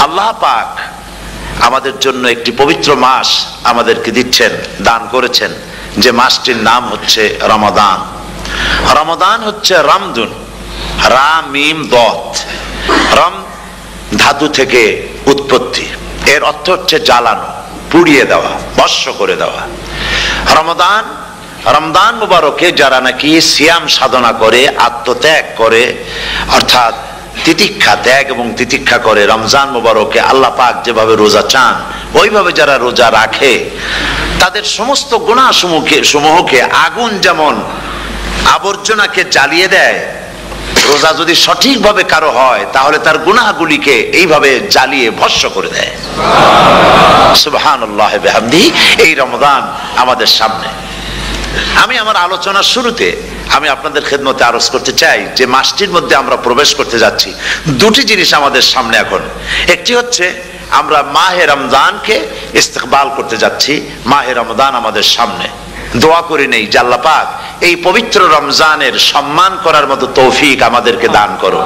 আল্লাহ পাক আমাদের জন্য একটি পবিত্র মাস আমাদেরকে দিচ্ছেন, দান করেছেন, যে মাসটির নাম হচ্ছে রমাদান। রমাদান হচ্ছে রামদুন, রা মিম দত, রাম ধাতু থেকে উৎপত্তি, এর অর্থ হচ্ছে জ্বালানো, পুড়িয়ে দেওয়া, ভস্ম করে দেওয়া। রমাদান, রমজান মুবারকে যারা নাকি সিয়াম সাধনা করে, আত্মত্যাগ করে, অর্থাৎ তিতিক্ষা, ত্যাগ এবং তিতিক্ষা করে, রমজান মুবারকে আল্লাহ পাক যেভাবে রোজা চান ওইভাবে যারা রোজা রাখে, তাদের সমস্ত গুনাহ সমূহকে আগুন যেমন আবর্জনাকে জ্বালিয়ে দেয়, রোজা যদি সঠিকভাবে কারো হয় তাহলে তার গুনাহগুলিকে এইভাবে জ্বালিয়ে ভস্ম করে দেয়। সুবহানাল্লাহ বিহামদিহি। এই রমাদান আমাদের সামনে। আমি আমার আলোচনার শুরুতে আমি আপনাদের খেদমতে আরজ করতে চাই যে মাসটির মধ্যে আমরা প্রবেশ করতে যাচ্ছি, দুটি জিনিস আমাদের সামনে এখন। একটি হচ্ছে আমরা মাহে রমজানকে ইস্তেকবাল করতে যাচ্ছি, মাহে রমজান আমাদের সামনে। দোয়া করে নেই যে আল্লাহ পাক এই পবিত্র রমজানের সম্মান করার মতো তৌফিক আমাদেরকে দান করো,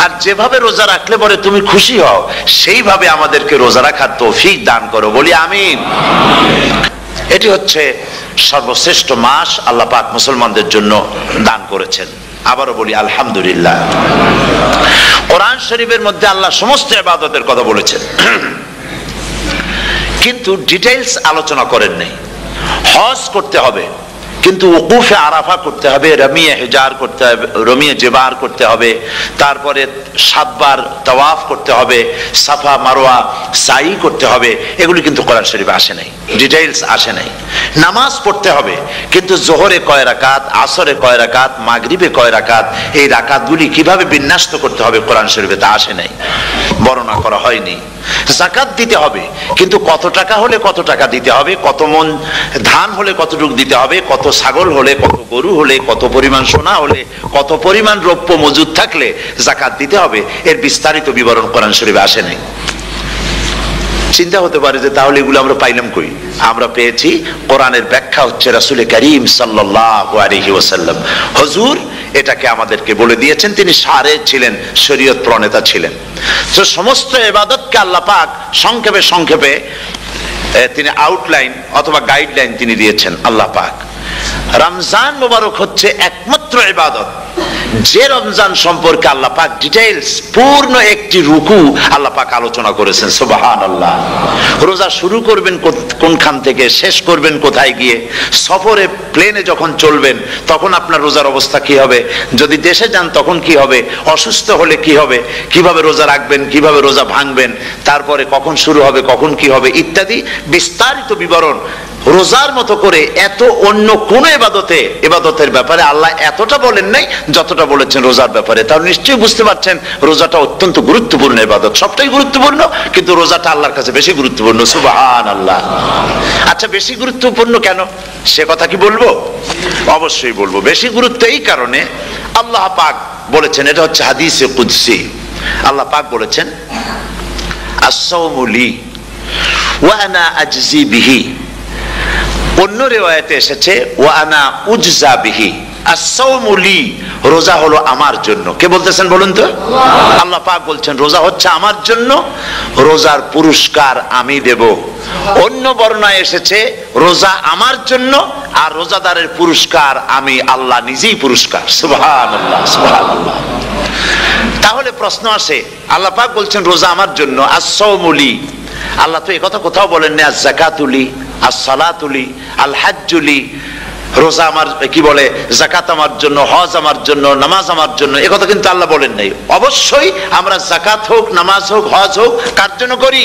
আর যেভাবে রোজা রাখলে পরে তুমি খুশি হও সেইভাবে আমাদেরকে রোজা রাখার তৌফিক দান করো, বলি আমিন। এটি হচ্ছে সর্বশ্রেষ্ঠ মাস আল্লাহ পাক মুসলমানদের জন্য দান করেছেন। আবারও বলি আলহামদুলিল্লাহ। কোরআন শরীফের মধ্যে আল্লাহ সমস্ত ইবাদতের কথা বলেছেন, কিন্তু ডিটেইলস আলোচনা করেন নাই। হজ করতে হবে, কিন্তু ওকুফে আরাফা করতে হবে, রমিয়ে হেজার করতে হবে, রমিয়ে জেবার করতে হবে, তারপরে 7 বার তাওয়াফ করতে হবে, সাফা মারওয়া সাই করতে হবে, এগুলি কিন্তু কোরআন শরীফে আসে নাই, ডিটেইলস আসে নাই। নামাজ পড়তে হবে, কিন্তু জোহরে কয় রাকাত, আসরে কয় রাকাত, মাগরিবে কয় রাকাত, এই রাকাতগুলি কিভাবে বিন্যস্ত করতে হবে কোরআন শরীফে তা আসে নাই, বর্ণনা করা হয়নি। যাকাত দিতে হবে, কিন্তু কত টাকা হলে কত টাকা দিতে হবে, কত মন ধান হলে কতটুকু দিতে হবে, কত ছাগল হলে, কত গরু হলে, কত পরিমাণ সোনা হলে, কত পরিমাণ রৌপ্য মজুদ থাকলে যাকাত দিতে হবে, এর বিস্তারিত বিবরণ কোরআন শরীফে আসে নাই। চিন্তা হতে পারে যে তাহলে এগুলো আমরা পাইলাম কই? আমরা পেয়েছি কোরআনের ব্যাখ্যা হচ্ছে রাসূল করিম সাল্লাল্লাহু আলাইহি ওয়াসাল্লাম, হুজুর এটাকে আমাদেরকে বলে দিয়েছেন। তিনি সারে ছিলেন, শরীয়ত প্রণেতা ছিলেন। তো সমস্ত ইবাদতকে আল্লাহ পাক সংক্ষেপে সংক্ষেপে তিনি আউটলাইন অথবা গাইডলাইন তিনি দিয়েছেন আল্লাহ পাক। রমজান মুবারক হচ্ছে একমাত্র ইবাদত যে রমজান সম্পর্কে আল্লাহ পাক ডিটেইলস পূর্ণ একটি রুকু আল্লাহ পাক আলোচনা করেছেন। সুবহানাল্লাহ। রোজা শুরু করবেন কোনখান থেকে, শেষ করবেন কোথায় গিয়ে, সফরে প্লেনে যখন চলবেন তখন আপনার রোজার অবস্থা কি হবে, যদি দেশে যান তখন কি হবে, অসুস্থ হলে কি হবে, কিভাবে রোজা রাখবেন, কিভাবে রোজা ভাঙবেন, তারপরে কখন শুরু হবে, কখন কি হবে ইত্যাদি বিস্তারিত বিবরণ। রোজার মতো করে এত অন্য কোন ইবাদতের ব্যাপারে আল্লাহ এতটা বলেন নাই যতটা বলেছেন রোজার ব্যাপারে। তাহলে নিশ্চয়ই বুঝতে পারছেন রোজাটা অত্যন্ত গুরুত্বপূর্ণ ইবাদত। সবটাই গুরুত্বপূর্ণ, কিন্তু রোজাটা আল্লাহর কাছে বেশি গুরুত্বপূর্ণ। সুবহানাল্লাহ। আচ্ছা, বেশি গুরুত্বপূর্ণ কেন সে কথা কি বলবো? অবশ্যই বলবো। বেশি গুরুত্ব এই কারণে, আল্লাহ পাক বলেছেন, এটা হচ্ছে হাদিসে কুদসি, আল্লাহ পাক বলেছেন আস-সাওমু লি ওয়া আনা আজজি বিহি। অন্য রিওয়ায়াতে এসেছে ওয়া আনা উজজা বিহি। আস-সাওমু লি, রোজা হলো আমার জন্য। কে বলতেছেন বলুন তো? আল্লাহ পাক বলছেন রোজা হচ্ছে আমার জন্য, রোজার পুরস্কার আমি দেব। অন্য বর্ণনায় এসেছে রোজা আমার জন্য আর রোজাদারের পুরস্কার আমি আল্লাহ নিজেই পুরস্কার। সুবহানাল্লাহ, সুবহানাল্লাহ। তাহলে প্রশ্ন আসে, আল্লাহ পাক বলছেন রোজা আমার জন্য, আস-সাওমু লি। আল্লাহ তো একথা কোথাও বলেন না আজ-যাকাতুলি, আস-সালাতুলি, আল-হাজ্জুলি। রোজা আমার কি বলে, যাকাত আমার জন্য, হজ আমার জন্য, নামাজ আমার জন্য, একথা কিন্তু আল্লাহ বলেন নাই। অবশ্যই আমরা যাকাত হোক, নামাজ হোক, হজ হোক কার জন্য করি?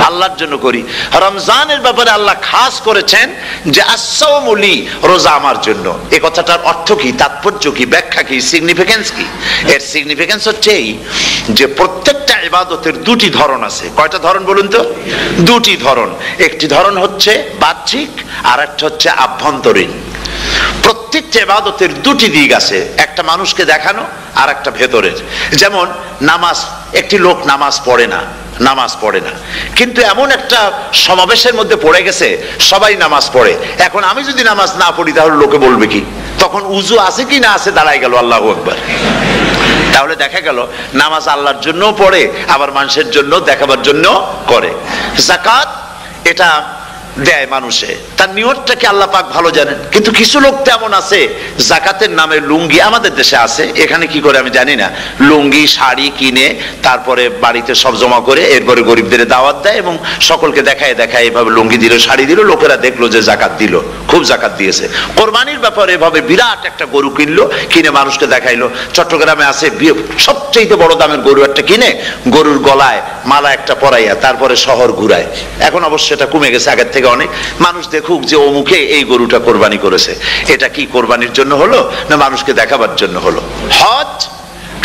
আল্লাহর জন্য করি। রমজানের ব্যাপারে আল্লাহ খাস করেছেন যে আস-সাওমু লি, রোজা আমার জন্য। এই কথাটার অর্থ কি, তাৎপর্য কি, ব্যাখ্যা কি, সিগনিফিকেন্স কি? এর সিগনিফিকেন্স হচ্ছে এই যে প্রত্যেকটা ইবাদতের দুটি ধরন আছে। কয়টা ধরন বলুন তো? দুটি ধরন। একটি ধরন হচ্ছে বাহ্যিক আর একটা হচ্ছে আভ্যন্তরীণ। প্রত্যেকটা ইবাদতের দুটি দিক আছে, একটা মানুষকে দেখানো আর একটা ভেতরের। যেমন নামাজ, একটি লোক নামাজ পড়ে না, নামাজ পড়ে না, কিন্তু এমন একটা সমাবেশের মধ্যে পড়ে গেছে সবাই নামাজ পড়ে। এখন আমি যদি নামাজ না পড়ি তাহলে লোকে বলবে কি? তখন উজু আছে কি না আছে দাঁড়াই গেল আল্লাহু আকবার। তাহলে দেখা গেল নামাজ আল্লাহর জন্য পড়ে, আবার মানুষের জন্য দেখাবার জন্য করে। যাকাত এটা দেয় মানুষে, তার নিয়তটাকে আল্লাহ পাক ভালো জানেন। কিন্তু কিছু লোক তেমন আছে যাকাতের নামে লুঙ্গি, আমাদের দেশে আছে, এখানে কি করে আমি জানি না, লুঙ্গি শাড়ি কিনে তারপরে বাড়িতে সব জমা করে এরপরে গরিবদের দাওয়াত দেয় এবং সকলকে দেখায় দেখায় এভাবে লুঙ্গি দিল শাড়ি দিল, লোকেরা দেখলো যে জাকাত দিল, খুব জাকাত দিয়েছে। কোরবানির ব্যাপারে এভাবে বিরাট একটা গরু কিনলো, কিনে মানুষকে দেখাইলো। চট্টগ্রামে আছে সবচেয়ে বড় দামের গরু একটা কিনে গরুর গলায় মালা একটা পরাইয়া তারপরে শহর ঘুরায়। এখন অবশ্য এটা কমে গেছে আগের থেকে অনেক, মানুষ দেখুক যে অমুকে এই গরুটা কোরবানি করেছে। এটা কি কোরবানির জন্য হলো না মানুষকে দেখাবার জন্য হলো? হজ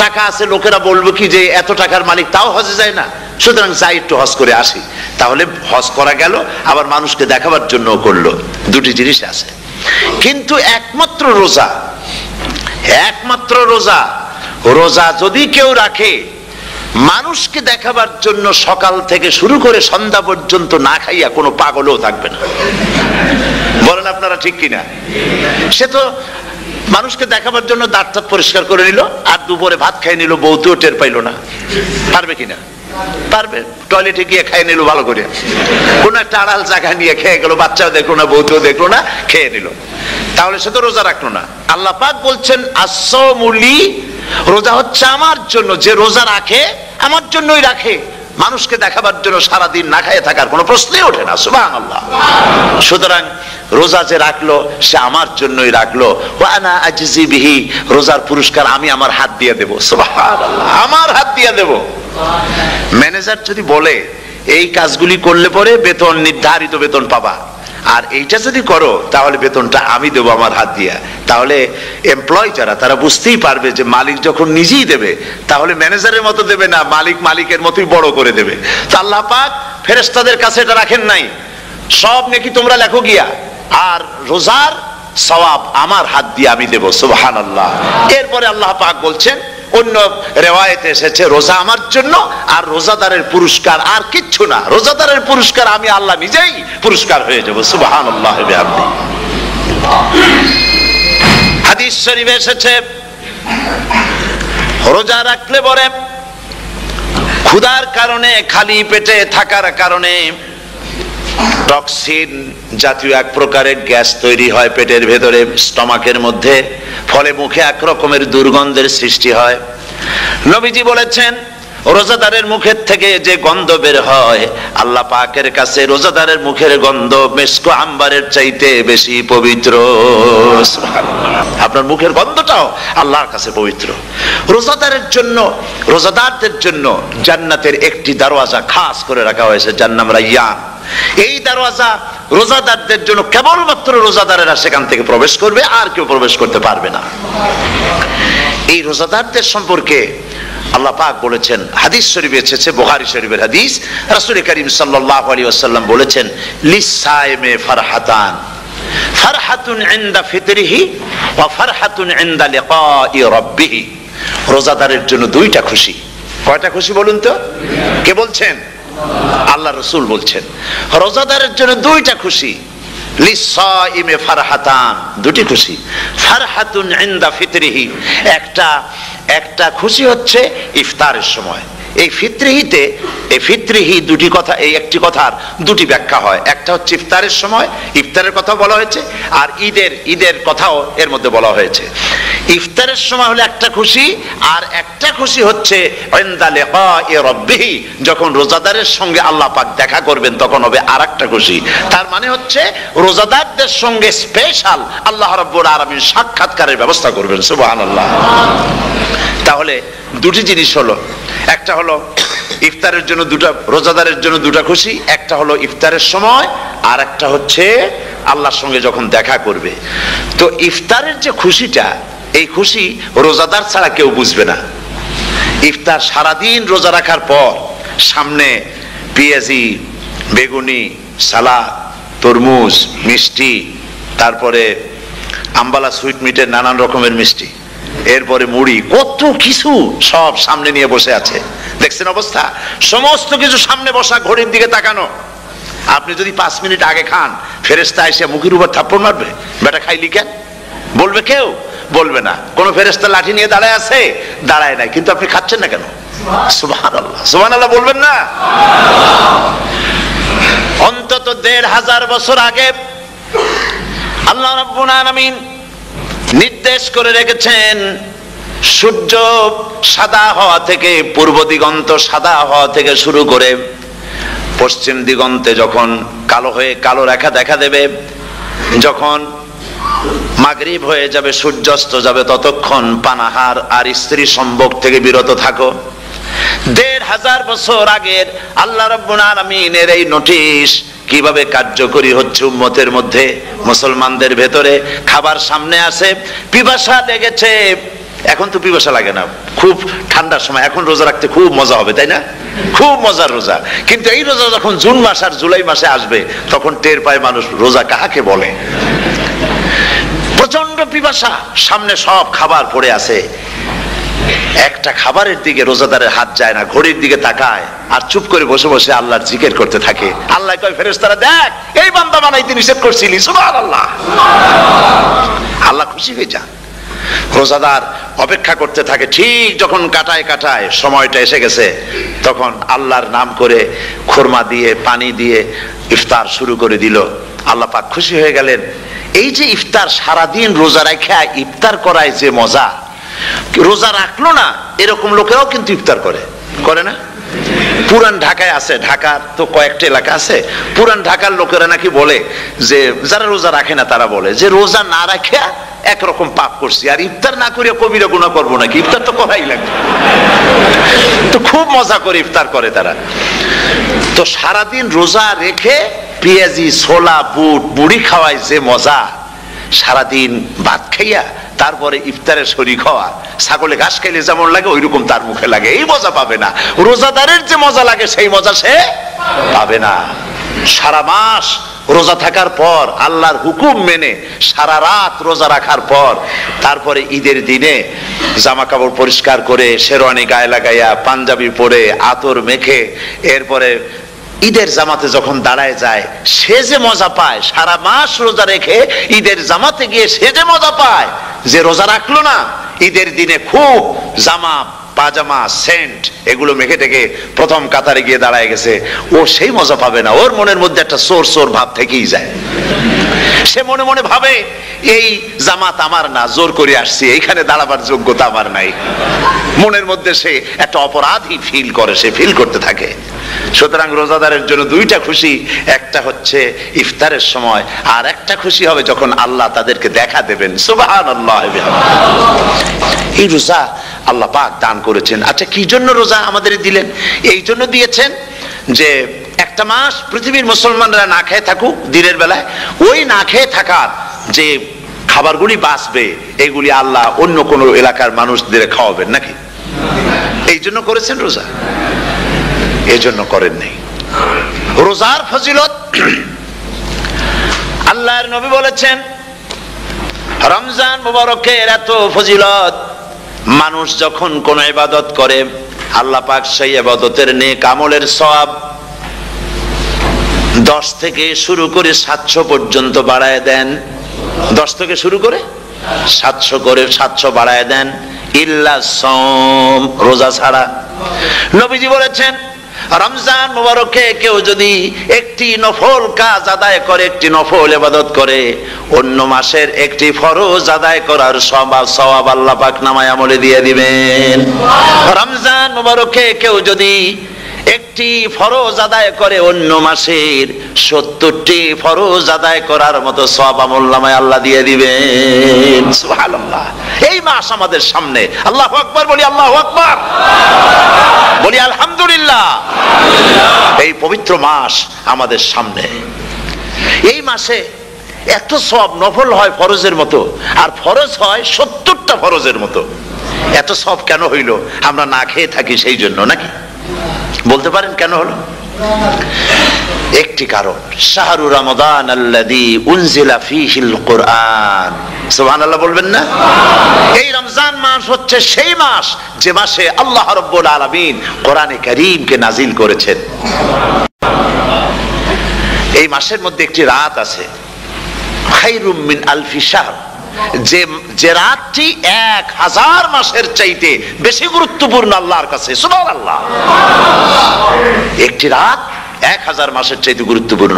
টাকা আছে, লোকেরা বলবো কি যে এত টাকার মালিক তাও হজে যায় না, সুতরাং যাই একটু হজ করে আসি। তাহলে হজ করা গেল, আবার মানুষকে দেখাবার জন্য করলো, দুটি জিনিস আছে। কিন্তু একমাত্র রোজা, একমাত্র রোজা, রোজা যদি কেউ রাখে মানুষকে দেখাবার জন্য সকাল থেকে শুরু করে সন্ধ্যা পর্যন্ত না খাইয়া কোনো পাগলও থাকবে না। বলেন আপনারা ঠিক কিনা? সে তো মানুষকে দেখাবার জন্য দাঁত টাত পরিষ্কার করে নিল আর দুপুরে ভাত খাই নিল, বউতেও টের পাইল না। পারবে কিনা? পারবে। টয়লেটে গিয়ে খাই নিল ভালো করে, কোন একটা আড়াল জায়গা নিয়ে খেয়ে গেল, বাচ্চাও দেখলো না বউতেও দেখলো না, খেয়ে নিল। তাহলে সে তো রোজা রাখলো না। আল্লাহ পাক বলছেন আসসামুলি, রোজা হচ্ছে আমার জন্য, যে রোজা রাখে আমার জন্যই রাখে, মানুষকে দেখাবার জন্য সারাদিন না খাইয়ে থাকার কোনো প্রশ্নই ওঠে না। সুবহানাল্লাহ। সুতরাং রোজা যে রাখলো সে আমার জন্যই রাখলো। ওয়া আনা আজজি বিহি, রোজার পুরস্কার আমি আমার হাত দিয়ে দেব। সুবহানাল্লাহ, আমার হাত দিয়ে দেব। ম্যানেজার যদি বলে এই কাজগুলি করলে পরে বেতন, নির্ধারিত বেতন পাবা, আর এইটা যদি করো তাহলে বেতনটা আমি দেবো আমার হাত দিয়া, তাহলে এমপ্লয় যারা তারা বুঝতেই পারবে যে মালিক যখন নিজেই দেবে তাহলে ম্যানেজারের মতো দেবে না, মালিক মালিকের মতোই বড় করে দেবে। তো আল্লাহ পাক ফেরেশতাদের কাছে এটা রাখেন নাই, সব নেকি তোমরা লেখো গিয়া, আর রোজার সওয়াব আমার হাত দিয়ে আমি দেব। সুবহানাল্লাহ। এরপরে আল্লাহ পাক বলছেন, অন্য রিওয়ায়াতে এসেছে রোজা আমার জন্য, আর রোজাদারের পুরস্কার আর কিচ্ছু না, রোজাদারের পুরস্কার আমি আল্লাহ নিজেই পুরস্কার হয়ে যাব। সুবহানাল্লাহ। হাদিস শরীফে এসেছে রোজা রাখলে পরে ক্ষুধার কারণে, খালি পেটে থাকার কারণে টক্সিন জাতীয় এক প্রকারের গ্যাস তৈরি হয় পেটের ভেতরে, স্টমাকের মধ্যে, ফলে মুখে এক রকমের দুর্গন্ধের সৃষ্টি হয়। নবীজি বলেছেন রোজাদারের মুখের থেকে যে গন্ধ বের হয় আল্লাহ পাকের কাছে রোজাদারের মুখের গন্ধ মিস্ক আম্বারের চাইতে বেশি পবিত্র। আপনার মুখের গন্ধটাও আল্লাহর কাছে পবিত্র। রোজাদারের জন্য, রোজাদারদের জন্য জান্নাতের একটি দরওয়াজা খাস করে রাখা হয়েছে, যার নাম রায়্যান। এই দরওয়াজা রোজাদারদের জন্য, কেবলমাত্র রোজাদারেরা সেখান থেকে প্রবেশ করবে, আর কেউ প্রবেশ করতে পারবে না। এই রোজাদারদের সম্পর্কে আল্লাহ পাক বলেছেন, হাদিস শরীফে এসেছে, বুখারী শরীফের হাদিস, রাসূল করিম সাল্লাল্লাহু আলাইহি ওয়াসাল্লাম বলেছেন লিসাইমে ফারহাতান, ফারহাতুন ইনদা ফিতরিহি ওয়া ফারহাতুন ইনদা লিকাই রাব্বিহি। রোজাদারের জন্য দুইটা খুশি। কয়টা খুশি বলুন তো? কে বলছেন? আল্লাহ রাসূল বলছেন রোজাদারের জন্য দুইটা খুশি। লিসাইমে ফারহাতান, দুটি খুশি। ফারহাতুন ইনদা ফিতরিহি, একটা খুশি হচ্ছে ইফতারের সময়। এই ফিতরিহিতে, এই ফিতরিহি দুটি কথা, এই একটি কথার দুটি ব্যাখ্যা হয়। একটা হচ্ছে ইফতারের সময়, ইফতারের কথা বলা হয়েছে, আর ঈদের কথাও এর মধ্যে বলা হয়েছে। ইফতারের সময় হলো একটা খুশি, আর একটা খুশি হচ্ছে ইনদা লিকাই রাব্বিহি, যখন রোজাদারের সঙ্গে আল্লাহ পাক দেখা করবেন তখন হবে আরেকটা খুশি। তার মানে হচ্ছে রোজাদারদের সঙ্গে স্পেশাল আল্লাহ রাব্বুল আলামিন সাক্ষাৎকারের ব্যবস্থা করবেন। সুবহানাল্লাহ। তাহলে দুটি জিনিস হলো, একটা হলো ইফতারের জন্য দুটা, রোজাদারের জন্য দুটা খুশি, একটা হলো ইফতারের সময়, আর একটা হচ্ছে আল্লাহর সঙ্গে যখন দেখা করবে। তো ইফতারের যে খুশিটা, এই খুশি রোজাদার ছাড়া কেউ বুঝবে না। ইফতার সারাদিন রোজা রাখার পর সামনে পেঁয়াজি, বেগুনি, সালাদ, তরমুজ, মিষ্টি, তারপরে আম্বালা সুইট মিটের নানান রকমের মিষ্টি, এরপরে মুড়ি, কত কিছু সব সামনে নিয়ে বসে আছে। দেখছেন অবস্থা? সমস্ত কিছু সামনে বসা, ঘড়ির দিকে তাকানো। আপনি যদি 5 মিনিট আগে খান, ফেরেশতা এসে মুখের উপর থাপ্পড় মারবে, বেটা খাইলি কেন? বলবে কেউ? বলবে না। কোন ফেরেশতা লাঠি নিয়ে দাঁড়ায় আছে? দাঁড়ায় নাই, কিন্তু আপনি খাচ্ছেন না কেন? সুবহানাল্লাহ, সুবহানাল্লাহ বলবেন না? অন্তত 1500 বছর আগে আল্লাহ রাব্বুল আলামিন নির্দেশ করে রেখেছেন, সূর্য সাদা হওয়া থেকে, পূর্ব দিগন্ত সাদা হওয়া থেকে শুরু করে পশ্চিম দিগন্তে যখন কালো রেখা দেখা দেবে, যখন মাগরিব হয়ে যাবে, সূর্যাস্ত যাবে, ততক্ষণ পানাহার আর স্ত্রী সম্ভোগ থেকে বিরত থাকো। 1500 বছর আগের আল্লাহ রাব্বুল আলামিনের এই নোটিশ কিভাবে কার্যকরী হচ্ছে উম্মতের মধ্যে, মুসলমানদের ভেতরে। খাবার সামনে আসে, পিপাসা লেগেছে। এখন তো পিপাসা লাগে না, খুব ঠান্ডার সময়, এখন রোজা রাখতে খুব মজা হবে, তাই না? খুব মজার রোজা। কিন্তু এই রোজা যখন জুন মাস আর জুলাই মাসে আসবে, তখন টের পায় মানুষ রোজা কাহাকে বলে। প্রচন্ড পিপাসা, সামনে সব খাবার পড়ে আছে, একটা খাবারের দিকে রোজাদারের হাত যায় না, ঘড়ির দিকে তাকায় আর চুপ করে বসে বসে আল্লাহর জিকির করতে থাকে। আল্লাহ কয়, ফেরেশতারা দেখ, এই বান্দা বানাইতে নিষেধ করছিলি, সুবহানাল্লাহ। আল্লাহ খুশি হয়ে যান। রোজাদার অপেক্ষা করতে থাকে, ঠিক যখন কাটায় সময়টা এসে গেছে, তখন আল্লাহর নাম করে খুরমা দিয়ে, পানি দিয়ে ইফতার শুরু করে দিল। আল্লাহ পাক খুশি হয়ে গেলেন। এই যে ইফতার, সারাদিন রোজা রাখা ইফতার করায় যে মজা, রোজা রাখলো না এরকম লোকেরাও কিন্তু ইফতার করে না? পুরান ঢাকায় আছে, ঢাকার তো কয়েকটা এলাকা আছে, পুরান ঢাকার লোকেরা নাকি বলে যে, যারা রোজা রাখে না তারা বলে যে, রোজা না রাখে একরকম পাপ করছি, আর ইফতার না করিয়া কবিরা গুনাহ করবো নাকি, ইফতার তো করাই লাগবে। তো খুব মজা করে ইফতার করে তারা। তো সারাদিন রোজা রেখে পেঁয়াজি, ছোলা, বুট, বুড়ি খাওয়ায় যে মজা, সারাদিন ভাত খাইয়া তারপরে ইফতারের শরীক হওয়া, ছাগলে ঘাস খাইলে যেমন লাগে ওইরকম তার মুখে লাগে, এই মজা পাবে না। রোজাদারের যে মজা লাগে সেই মজা সে পাবে না। সারা মাস রোজা থাকার পর, আল্লাহর হুকুম মেনে সারা রাত রোজা রাখার পর, তারপরে ঈদের দিনে জামা কাপড় পরিষ্কার করে, শেরওয়ানি গায়ে লাগাইয়া, পাঞ্জাবি পরে, আতর মেখে, এরপরে ঈদের জামাতে যখন দাঁড়ায় যায়, সে যে মজা পায়, সারা মাস রোজা রেখে ঈদের জামাতে গিয়ে সে যে মজা পায়, যে রোজা রাখলো না, ঈদের দিনে খুব জামা, পাজামা, সেন্ট এগুলো মেখে টেকে প্রথম কাতারে গিয়ে দাঁড়ায় গেছে, ও সেই মজা পাবে না। ওর মনের মধ্যে একটা চোর ভাব থেকেই যায়। সে মনে মনে ভাবে, এই জামাত আমার না, জোর করে আসছি, এইখানে দাঁড়াবার যোগ্যতা আমার নাই। মনের মধ্যে সে একটা অপরাধী ফিল করে, সে ফিল করতে থাকে। সুতরাং রোজাদারের জন্য দুইটা খুশি, একটা হচ্ছে ইফতারের সময়, আর একটা খুশি হবে যখন আল্লাহ তাদেরকে দেখা দেবেন। সুবহানাল্লাহ। এই রোজা আল্লাহ পাক দান করেছেন। আচ্ছা, কি জন্য রোজা আমাদের দিলেন? এই জন্য দিয়েছেন যে একটা মাস পৃথিবীর মুসলমানরা না খেয়ে থাকুক দিনের বেলায়, ওই না খেয়ে থাকার যে খাবারগুলি বাঁচবে, এগুলি আল্লাহ অন্য কোনো এলাকার মানুষদের খাওয়াবেন নাকি? এই জন্য করেছেন রোজা, এই জন্য করেন নাই। রোজার ফজিলত আল্লাহর নবী বলেছেন, রমজান মুবারকের এত ফজিলত, মানুষ যখন কোন ইবাদত করে, আল্লাহ পাক সেই ইবাদতের নেক আমলের সওয়াব 10 থেকে শুরু করে 700 পর্যন্ত বাড়ায় দেন। 10 থেকে শুরু করে 700 বাড়ায় দেন, ইল্লা সাওম, রোজা ছাড়া। নবীজি বলেছেন, রমজান মুবারকে কেউ যদি একটি নফল কাজ আদায় করে, একটি নফল ইবাদত করে, অন্য মাসের একটি ফরজ আদায় করার সওয়াব আল্লাহ পাক নামায়ে আমলে দিয়ে দিবেন। রমজান মুবারকে কেউ যদি একটি ফরজ আদায় করে, অন্য মাসের 70টি ফরজ আদায় করার মতো সওয়াব আমলনামায় আল্লাহ দিয়ে দিবেন। সুবহানাল্লাহ। এই মাস আমাদের সামনে, আল্লাহু আকবার বলি, আল্লাহু আকবার বলি, আলহামদুলিল্লাহ। এই পবিত্র মাস আমাদের সামনে। এই মাসে এত সওয়াব, নফল হয় ফরজের মতো, আর ফরজ হয় 70টা ফরজের মতো। এত সওয়াব কেন হইল? আমরা না খেয়ে থাকি সেই জন্য নাকি? বলতে পারেন কেন হলো? একটি কারণ, শাহরু রমাদান আল্লাযী উনজিলা ফীহিল কুরআন। সুবহানাল্লাহ বলবেন না? এই রমজান মাস হচ্ছে সেই মাস যে মাসে আল্লাহ রাব্বুল আলামিন কোরআনে কারীমকে নাজিল করেছেন। এই মাসের মধ্যে একটি রাত আছে, খায়রুম মিন আলফি শাহর, যে রাতটি 1000 মাসের চাইতে বেশি গুরুত্বপূর্ণ আল্লাহর কাছে। সুবহানাল্লাহ। একটি রাত 1000 মাসের চাইতে গুরুত্বপূর্ণ।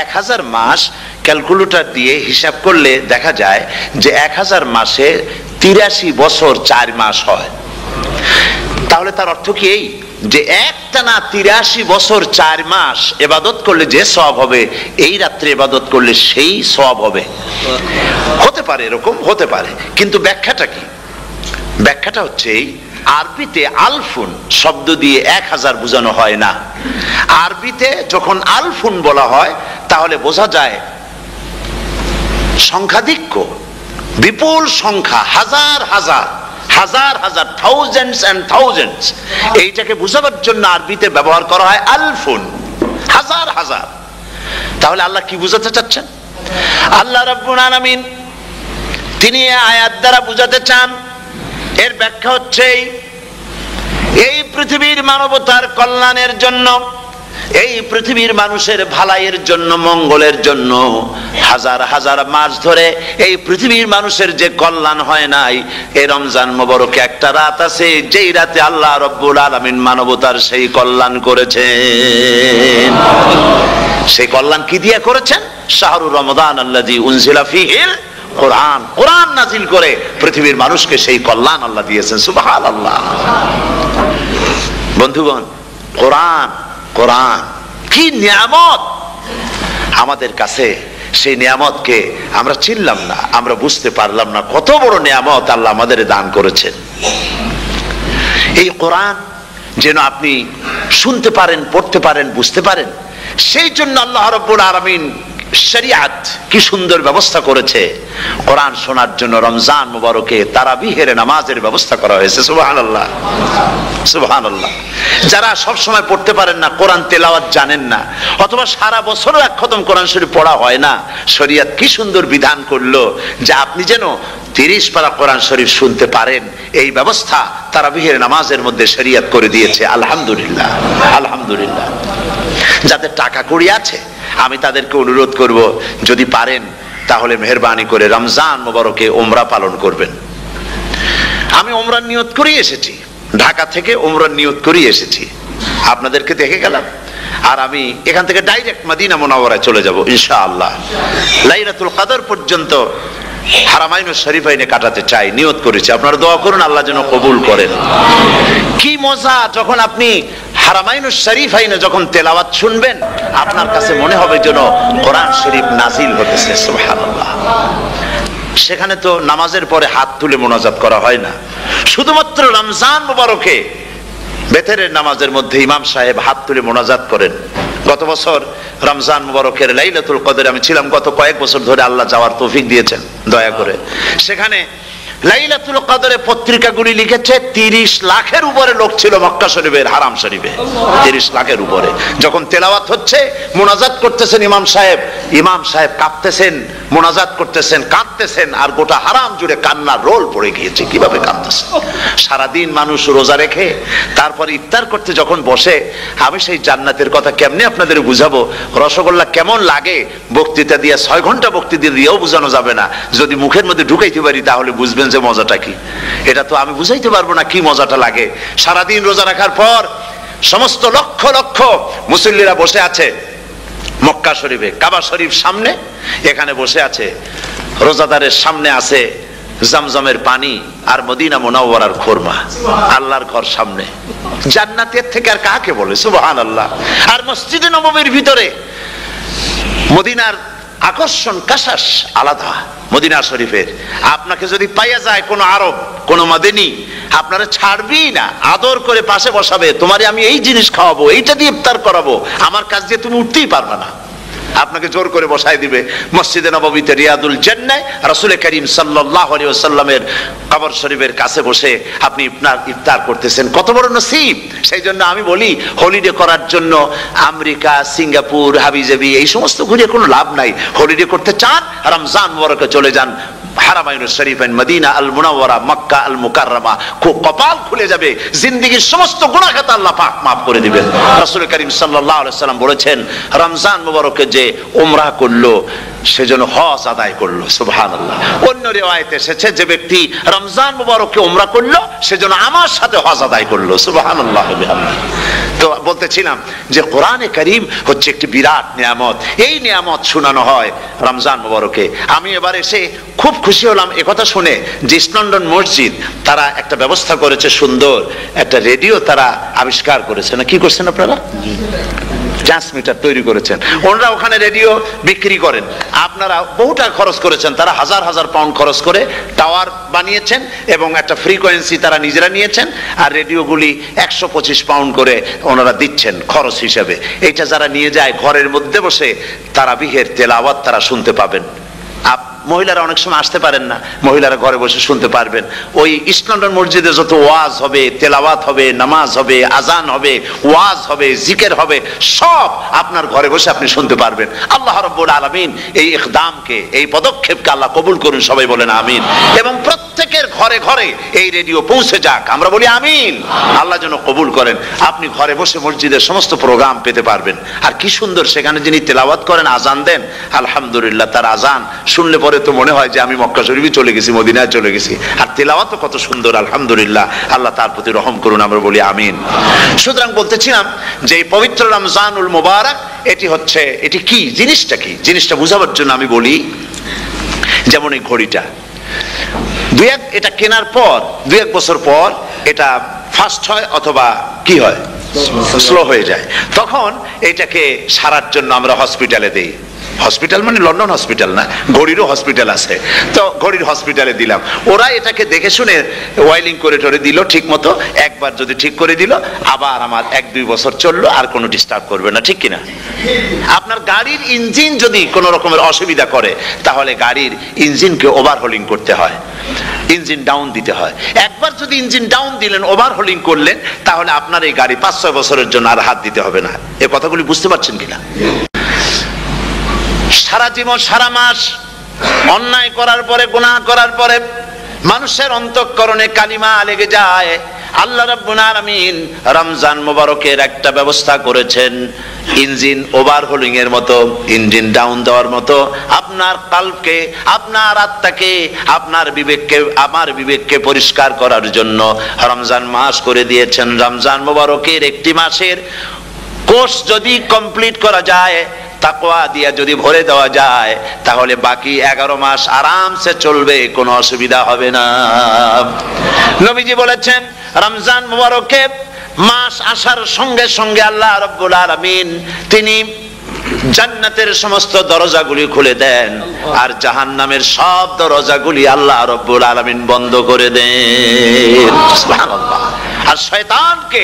1000 মাস ক্যালকুলেটর দিয়ে হিসাব করলে দেখা যায় যে 1000 মাসে 83 বছর 4 মাস হয়। তাহলে তার অর্থ কি এই যে একটানা 83 বছর 4 মাস ইবাদত করলে যে সওয়াব হবে, এই রাত্রে ইবাদত করলে সেই সওয়াব হবে? হতে পারে, এরকম হতে পারে, কিন্তু ব্যাখ্যাটা কি? ব্যাখ্যাটা হচ্ছে এই, আরবিতে আলফুন শব্দ দিয়ে 1000 বোঝানো হয় না। আরবিতে যখন আলফুন বলা হয় তাহলে বোঝা যায় সংখ্যাধিক্য, বিপুল সংখ্যা, হাজার হাজার হাজার হাজার, থাউজেন্ডস এন্ড থাউজেন্ডস। এইটাকে বোঝাবার জন্য আরবিতে ব্যবহার করা হয় আলফুন, হাজার হাজার। তাহলে আল্লাহ কি বুঝাতে চাচ্ছেন? আল্লাহ রাব্বুল আলামিন তিনি আয়াত দ্বারা বুঝাতে চান, এর ব্যাখ্যা হচ্ছে এই পৃথিবীর মানবতার কল্যাণের জন্য, এই পৃথিবীর মানুষের ভালাইয়ের জন্য, মঙ্গলের জন্য হাজার হাজার মাস ধরে এই পৃথিবীর মানুষের যে কল্যাণ হয় নাই, এই রমজান মোবারকে একটা রাত আছে যেই রাতে আল্লাহ রাব্বুল আলামিন মানবতার সেই কল্যাণ করেছেন। সেই কল্যাণ কি দিয়ে করেছেন? শাহরু রমাদান আল্লাযী উনজিলা ফীহিল কোরআন, কোরআন নাজিল করে পৃথিবীর মানুষকে সেই কল্যাণ আল্লাহ দিয়েছেন। সুবহানাল্লাহ। বন্ধুগণ, কোরআন, কোরআন কি নিয়ামত আমাদের কাছে! সেই নিয়ামতকে আমরা চিনলাম না, আমরা বুঝতে পারলাম না কত বড় নিয়ামত আল্লাহ আমাদের দান করেছেন। এই কোরআন যেন আপনি শুনতে পারেন, পড়তে পারেন, বুঝতে পারেন, সেই জন্য আল্লাহ রাব্বুল আলামিন শরিয়াত কি সুন্দর ব্যবস্থা করেছে। কোরআন শোনার জন্য রমজান মুবারকে তারাবিহের নামাজের ব্যবস্থা করা হয়েছে। সুবহানাল্লাহ, সুবহানাল্লাহ। যারা সব সময় পড়তে পারেন না, কোরআন তেলাওয়াত জানেন না, অথবা সারা বছরও এক খতম কোরআন শরীফ পড়া হয় না, শরিয়াত কি সুন্দর বিধান করলো যে আপনি যেন 30 পারা কোরআন শরীফ শুনতে পারেন। এই ব্যবস্থা তারাবিহের নামাজের মধ্যে শরিয়াত করে দিয়েছে। আলহামদুলিল্লাহ, আলহামদুলিল্লাহ। যাদের টাকা কড়ি আছে আমি তাদেরকে অনুরোধ করব, যদি পারেন তাহলে মেহেরবানি করে রমজান মোবারকে উমরা পালন করবেন। আমি উমরার নিয়ত করেই এসেছি, ঢাকা থেকে উমরার নিয়ত করেই এসেছি, আপনাদেরকে দেখে গেলাম। আর আমি এখান থেকে ডাইরেক্ট মদিনা মুনাওয়ারায় চলে যাব ইনশাআল্লাহ। লাইলাতুল কদর পর্যন্ত হারামাইনুশ শরীফাইনে কাটাতে চাই, নিয়ত করেছি। আপনারা দোয়া করুন আল্লাহ যেন কবুল করেন। কি মজা যখন আপনি হারামাইনুশ শরীফাইনে যখন তেলাওয়াত শুনবেন, আপনার কাছে মনে হবে যেন কোরআন শরীফ নাজিল হতেছে। সুবহানাল্লাহ। সেখানে তো নামাজের পরে হাত তুলে মোনাজাত করা হয় না, শুধুমাত্র রমজান মুবারকে বেতেরের নামাজের মধ্যে ইমাম সাহেব হাত তুলে মোনাজাত করেন। গত বছর রমজান মুবারকের লাইলাতুল কদরে আমি ছিলাম, গত কয়েক বছর ধরে আল্লাহ যাওয়ার তৌফিক দিয়েছেন দয়া করে। সেখানে লাইলাতুল কদরে পত্রিকাগুলি লিখেছে 30 লাখের উপরে লোক ছিল মক্কা শরীফের হারাম শরীফে, 30 লাখের উপরে। যখন তেলাওয়াত হচ্ছে, মোনাজাত করতেছেন ইমাম সাহেব কাঁপতেছেন, মোনাজাত করতেছেন, কাঁদতেছেন, আর গোটা হারাম জুড়ে কান্নার রোল পড়ে গিয়েছে। কিভাবে কাঁদতেছে! সারাদিন মানুষ রোজা রেখে তারপরে ইফতার করতে যখন বসে, আমি সেই জান্নাতের কথা কেমনে আপনাদের বুঝাবো? রসগোল্লা কেমন লাগে বক্তৃতা দিয়ে 6 ঘন্টা বক্তৃতা দিয়েও বোঝানো যাবে না। যদি মুখের মধ্যে ঢুকাইতে পারি তাহলে বুঝবেন যে মজাটা কি। এটা তো আমি বুঝাইতে পারবো না কি মজাটা লাগে। সারাদিন রোজা রাখার পর সমস্ত লক্ষ লক্ষ মুসল্লিরা বসে আছে মক্কা শরীফে, কাবা শরীফ সামনে, এখানে বসে আছে। রোজাদারের সামনে আছে জমজমের পানি আর মদিনা মুনাওয়ারার খুরমা, আল্লাহর ঘর সামনে। জান্নাতের থেকে আর কাকে বলে! সুবহানাল্লাহ। আর মসজিদে নববীর ভিতরে মদিনার আকর্ষণ কাশাস আলাদা। মদিনা শরীফের আপনাকে যদি পাইয়া যায় কোনো আরব, কোনো মাদানী, আপনারা ছাড়বেই না, আদর করে পাশে বসাবে, তোমারে আমি এই জিনিস খাওয়াবো, এইটা দিয়ে ইফতার করাবো, আমার কাছ দিয়ে তুমি উঠতেই পারবে না। আপনাকে জোর করে বসাই দিবে মসজিদে নববীতে রিয়াদুল জান্নাহ রাসূল করিম সাল্লাল্লাহু আলাইহি ওয়াসাল্লামের কবর শরীফের কাছে বসে আপনি ইফতার করতেছেন, কত বড় নসিব। সেই জন্য আমি বলি হলিডে করার জন্য আমেরিকা, সিঙ্গাপুর, হাবিজাবি এই সমস্ত ঘুরে কোনো লাভ নাই। হলিডে করতে চান, রমজান মুবারকে চলে যান হারামাইন শরীফাইন, মদিনা আল মুনাওয়ারা, মক্কা আল মুকাররমা। কপাল খুলে যাবে, জিন্দেগীর সমস্ত গুনাহ খাতা আল্লাহ পাক maaf করে দিবেন। রাসূল করিম সাল্লাল্লাহু আলাইহি ওয়াসাল্লাম বলেছেন, রমজান মুবারকে যে উমরা করলো সেজন্য হজ আদায় করলো। সুবহানাল্লাহ। অন্য রিওয়ায়াতে এসেছে, যে ব্যক্তি রমজান মুবারকে উমরা করলো সেজন্য আমার সাথে হজ আদায় করলো। সুবহানাল্লাহ বিহামদিহি। তো বলতেছিলাম যে কোরআনে কারীম হচ্ছে একটি বিরাট নিয়ামত। এই নিয়ামত শোনানো হয় রমজান মুবারকে। আমি এবার এসে খুব খুশি হলাম একথা শুনে যে ইস্ট লন্ডন মসজিদ তারা একটা ব্যবস্থা করেছে, সুন্দর একটা রেডিও তারা আবিষ্কার করেছে। না কি করছেন আপনারা? ট্রান্সমিটার তৈরি করেছেন। ওনারা ওখানে রেডিও বিক্রি করেন। আপনারা বহু টাকা খরচ করেছেন, তারা হাজার হাজার পাউন্ড খরচ করে টাওয়ার বানিয়েছেন এবং একটা ফ্রিকোয়েন্সি তারা নিজেরা নিয়েছেন, আর রেডিওগুলি 125 পাউন্ড করে ওনারা দিচ্ছেন খরচ হিসেবে। এইটা যারা নিয়ে যায় ঘরের মধ্যে বসে তারাবিহের তেলাওয়াত তারা শুনতে পাবেন। মহিলারা অনেক সময় আসতে পারেন না, মহিলারা ঘরে বসে শুনতে পারবেন। ওই ইস্ট লন্ডন মসজিদে যত ওয়াজ হবে, তেলাওয়াত হবে, নামাজ হবে, আজান হবে, ওয়াজ হবে, জিকির হবে, সব আপনার ঘরে বসে আপনি শুনতে পারবেন। আল্লাহ রাব্বুল আলামিন এই ইকদামকে, এই পদক্ষেপকে আল্লাহ কবুল করুন, সবাই বলেন আমিন। এবং প্রত্যেকের ঘরে ঘরে এই রেডিও পৌঁছে যাক, আমরা বলি আমিন। আল্লাহ যেন কবুল করেন। আপনি ঘরে বসে মসজিদের সমস্ত প্রোগ্রাম পেতে পারবেন। আর কি সুন্দর, সেখানে যিনি তেলাওয়াত করেন, আজান দেন, আলহামদুলিল্লাহ, তার আজান শুনলে পরে তো মনে হয় যে আমি মক্কা শরীফে চলে গেছি, মদিনায় চলে গেছি। আর তেলাওয়াত কত সুন্দর, আলহামদুলিল্লাহ। আল্লাহ তার প্রতি রহম করুন, আমরা বলি আমিন। সুতরাং বলতেছিলাম যে এই পবিত্র রমজানুল মুবারক এটি কি, জিনিসটা কি, জিনিসটা বুঝাবার জন্য আমি বলি, যেমন এই ঘড়িটা এটা কেনার পর 2-1 বছর পর এটা ফাস্ট হয় অথবা কি হয়, স্লো হয়ে যায়। তখন এটাকে সারার জন্য আমরা হসপিটালে দেই। হসপিটাল মানে লন্ডন হসপিটাল না, ঘড়িরও হসপিটাল আছে। তো ঘড়ির হসপিটালে দিলাম, ওরা এটাকে দেখে শুনে ওয়াইলিং করে টরে দিল ঠিক মতো। একবার যদি ঠিক করে দিল, আবার আমার 1-2 বছর চললো, আর কোনো ডিস্টার্ব করবে না, ঠিক কিনা? আপনার গাড়ির ইঞ্জিন যদি কোনো রকমের অসুবিধা করে, তাহলে গাড়ির ইঞ্জিনকে ওভারহোলিং করতে হয়, ইঞ্জিন ডাউন দিতে হয়। একবার যদি ইঞ্জিন ডাউন দিলেন, ওভারহোলিং করলেন, তাহলে আপনার এই গাড়ি 5-6 বছরের জন্য আর হাত দিতে হবে না। এ কথাগুলি বুঝতে পারছেন কিনা? সারা জীবন, সারা মাস অন্যায় করার পরে, গুনাহ করার পরে মানুষের অন্তঃকরণে কালিমা লেগে যায়। আল্লাহ রাব্বুল আলামিন রমজান মুবারকের একটা ব্যবস্থা করেছেন, ইঞ্জিন ওভারহোলিং এর মতো, ইঞ্জিন ডাউন দেওয়ার মতো। আপনার কলবকে, আপনার আত্মাকে, আপনার বিবেককে, আমার বিবেককে পরিষ্কার করার জন্য রমজান মাস করে দিয়েছেন। রমজান মুবারকের একটি মাসের কোর্স যদি কমপ্লিট করা যায়, তাকওয়া দিয়া যদি ভরে দেওয়া যায়, তাহলে বাকি 11 মাস আরামসে চলবে, কোনো অসুবিধা হবে না। নবীজি বলেছেন, রমজান মুবারকে মাস আসার সঙ্গে সঙ্গে আল্লাহ রাব্বুল আলামিন তিনি জান্নাতের সমস্ত দরজাগুলি খুলে দেন, আর জাহান্নামের সব দরজাগুলি আল্লাহ রাব্বুল আলামিন বন্ধ করে দেন। সুবহানাল্লাহ। আর শয়তানকে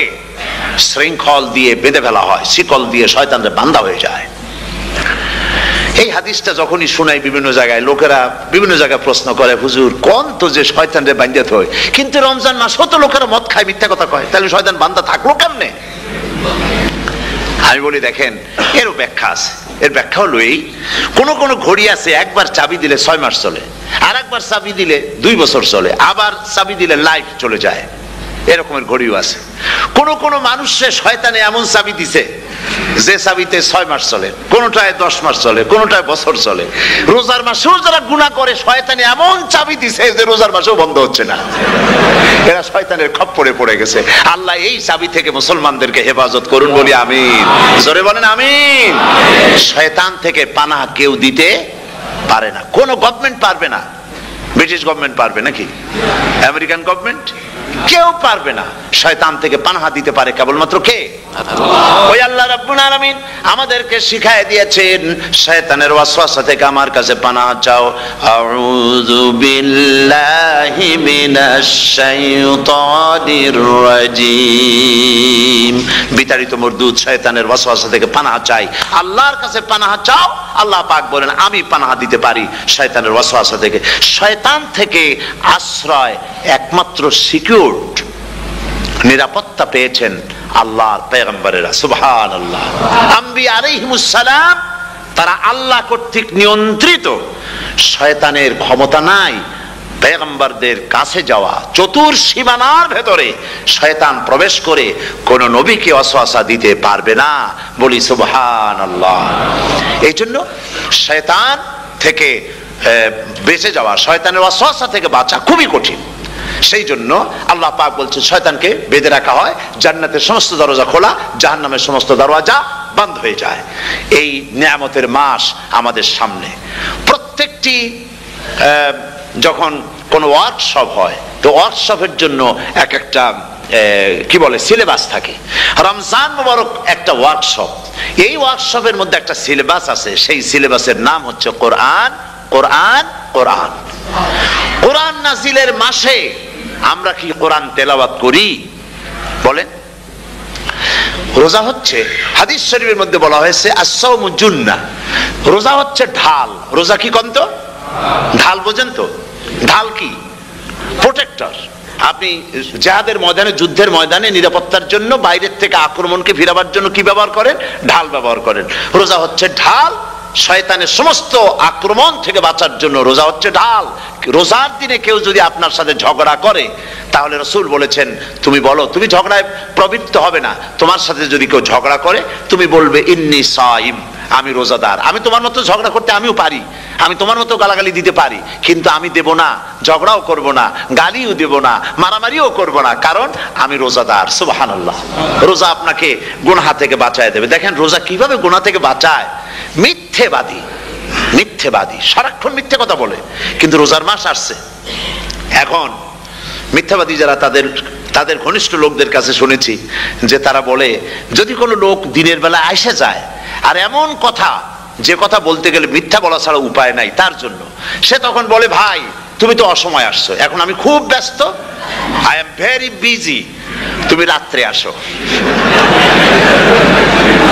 শৃঙ্খল দিয়ে বেঁধে ফেলা হয়, শিকল দিয়ে শয়তানরা বাঁধা হয়ে যায়। এই হাদিসটা যখনই শোনাই বিভিন্ন জায়গায়, লোকেরা বিভিন্ন জায়গায় প্রশ্ন করে, হুজুর কোন তো যে শয়তানরে বাঁধতে হয়, কিন্তু রমজান মাস হতো লোকেরা মদ খায়, মিথ্যা কথা কয়, তাহলে শয়তান বাঁধা থাকলো কেমনে? আমি বলি, দেখেন, এরও ব্যাখ্যা আছে। এর ব্যাখ্যা হলো এই, কোন কোন ঘড়ি আছে একবার চাবি দিলে 6 মাস চলে, আর একবার চাবি দিলে 2 বছর চলে, আবার চাবি দিলে লাইফ চলে যায়। এরকমের ঘড়িও আছে। কোন কোন মানুষের শয়তানে এমন চাবি দিছে যে চাবিতে 6 মাস চলে, কোনটায় 10 মাস চলে, কোনটায় বছর চলে। রোজার মাসেও যারা গুনাহ করে, শয়তানে এমন চাবি দিছে যে রোজার মাসেও বন্ধ হচ্ছে না। এরা শয়তানের খপ্পরে পড়ে গেছে। আল্লাহ এই চাবি থেকে মুসলমানদেরকে হেফাজত করুন, বলি আমিন। জোরে বলেন আমিন। শয়তান থেকে পানাহ কেউ দিতে পারে না, কোন গভর্নমেন্ট পারবে না। ব্রিটিশ গভর্নমেন্ট পারবে নাকি? আমেরিকান গভর্নমেন্ট কেউ পারবে না। শয়তান থেকে পানাহা দিতে পারে কেবলমাত্র কে? ওই আল্লাহ রাব্বুল আলামিন আমাদেরকে শিখায় দিয়েছেন শয়তানের ওয়াসওয়াসা থেকে আমার কাছে পানাহা চাও। আউযু বিল্লাহি মিনাশ শাইতানির রাজিম। বিতাড়িত মরদুদ শয়তানের ওয়াসওয়াসা থেকে পানাহা চাই, আল্লাহর কাছে পানাহা চাও। আল্লাহ পাক বলেন আমি পানাহা দিতে পারি শয়তানের ওয়াসওয়াসা থেকে। শয়তান থেকে আশ্রয় একমাত্র সিকিউরড, নিরাপত্তা পেয়েছেন আল্লাহর পয়গম্বরেরা। সুবহানাল্লাহ। আম্বিয়া আলাইহিমুস সালাম তারা আল্লাহ কর্তৃক নিয়ন্ত্রিত, শয়তানের ক্ষমতা নাই পয়গম্বরদের কাছে যাওয়া। চতুর সীমানার ভেতরে শয়তান প্রবেশ করে কোন নবীকে ওয়াসওয়াসা দিতে পারবে না, বলি সুবহানাল্লাহ। এই জন্য শয়তান থেকে বেঁচে যাওয়া, শয়তানের ওয়াসওয়াসা থেকে বাঁচা খুবই কঠিন। সেই জন্য আল্লাহ পাক বলছেন শয়তানকে বেঁধে রাখা হয়, জান্নাতের সমস্ত দরজা খোলা, জাহান্নামের সমস্ত দরজা বন্ধ হয়ে যায়। এই নিয়ামতের মাস আমাদের সামনে। প্রত্যেকটি যখন কোন ওয়ার্কশপ হয়, তো ওয়ার্কশপের জন্য এক একটা কি বলে সিলেবাস থাকে। রমজান মুবারক একটা ওয়ার্কশপ। এই ওয়ার্কশপের মধ্যে একটা সিলেবাস আছে, সেই সিলেবাসের নাম হচ্ছে কোরআন। কোরআন কোরআন কোরআন নাজিলের মাসে আমরা কি কোরআন তেলাওয়াত করি? বলেন। রোজা হচ্ছে, হাদিস শরীফের মধ্যে বলা হয়েছে আস-সাওমু জুন্নাহ, রোজা হচ্ছে ঢাল। রোজা কি কন্ত? ঢাল বোঝেন তো? ঢাল কি? প্রোটেক্টর। আপনি জিহাদের ময়দানে, যুদ্ধের ময়দানে নিরাপত্তার জন্য, বাইরের থেকে আক্রমণকে ফিরাবার জন্য কি ব্যবহার করেন? ঢাল ব্যবহার করেন। রোজা হচ্ছে ঢাল, শয়তানের সমস্ত আক্রমণ থেকে বাঁচার জন্য রোজা হচ্ছে ঢাল। রোজার দিনে কেউ যদি আপনার সাথে ঝগড়া করে, তাহলে রাসূল বলেছেন তুমি বলো, তুমি ঝগড়ায় প্রবৃত্ত হবে না। তোমার সাথে যদি কেউ ঝগড়া করে, তুমি বলবে ইন্নী সাইম, আমি রোজাদার। আমি তোমার মতো ঝগড়া করতে আমিও পারি, আমি তোমার মতো গালাগালি দিতে পারি, কিন্তু আমি দেব না, ঝগড়াও করব না, গালিও দেব না, মারামারিও করব না, কারণ আমি রোজাদার। সুবহানাল্লাহ। রোজা আপনাকে গুনাহ থেকে বাঁচায় দেবে। দেখেন রোজা কিভাবে গুনাহ থেকে বাঁচায়। মিথ্যেবাদী, মিথ্যেবাদী সারাক্ষণ মিথ্যে কথা বলে, কিন্তু রোজার মাস আসছে। এখন মিথ্যাবাদী যারা, তাদের ঘনিষ্ঠ লোকদের কাছে শুনেছি যে তারা বলে, যদি কোনো লোক দিনের বেলা আইসা যায় আর এমন কথা, যে কথা বলতে গেলে মিথ্যা বলা ছাড়া উপায় নাই তার জন্য, সে তখন বলে ভাই তুমি তো অসময় আসছো, এখন আমি খুব ব্যস্ত, আই এম ভেরি বিজি, তুমি রাত্রে আসো।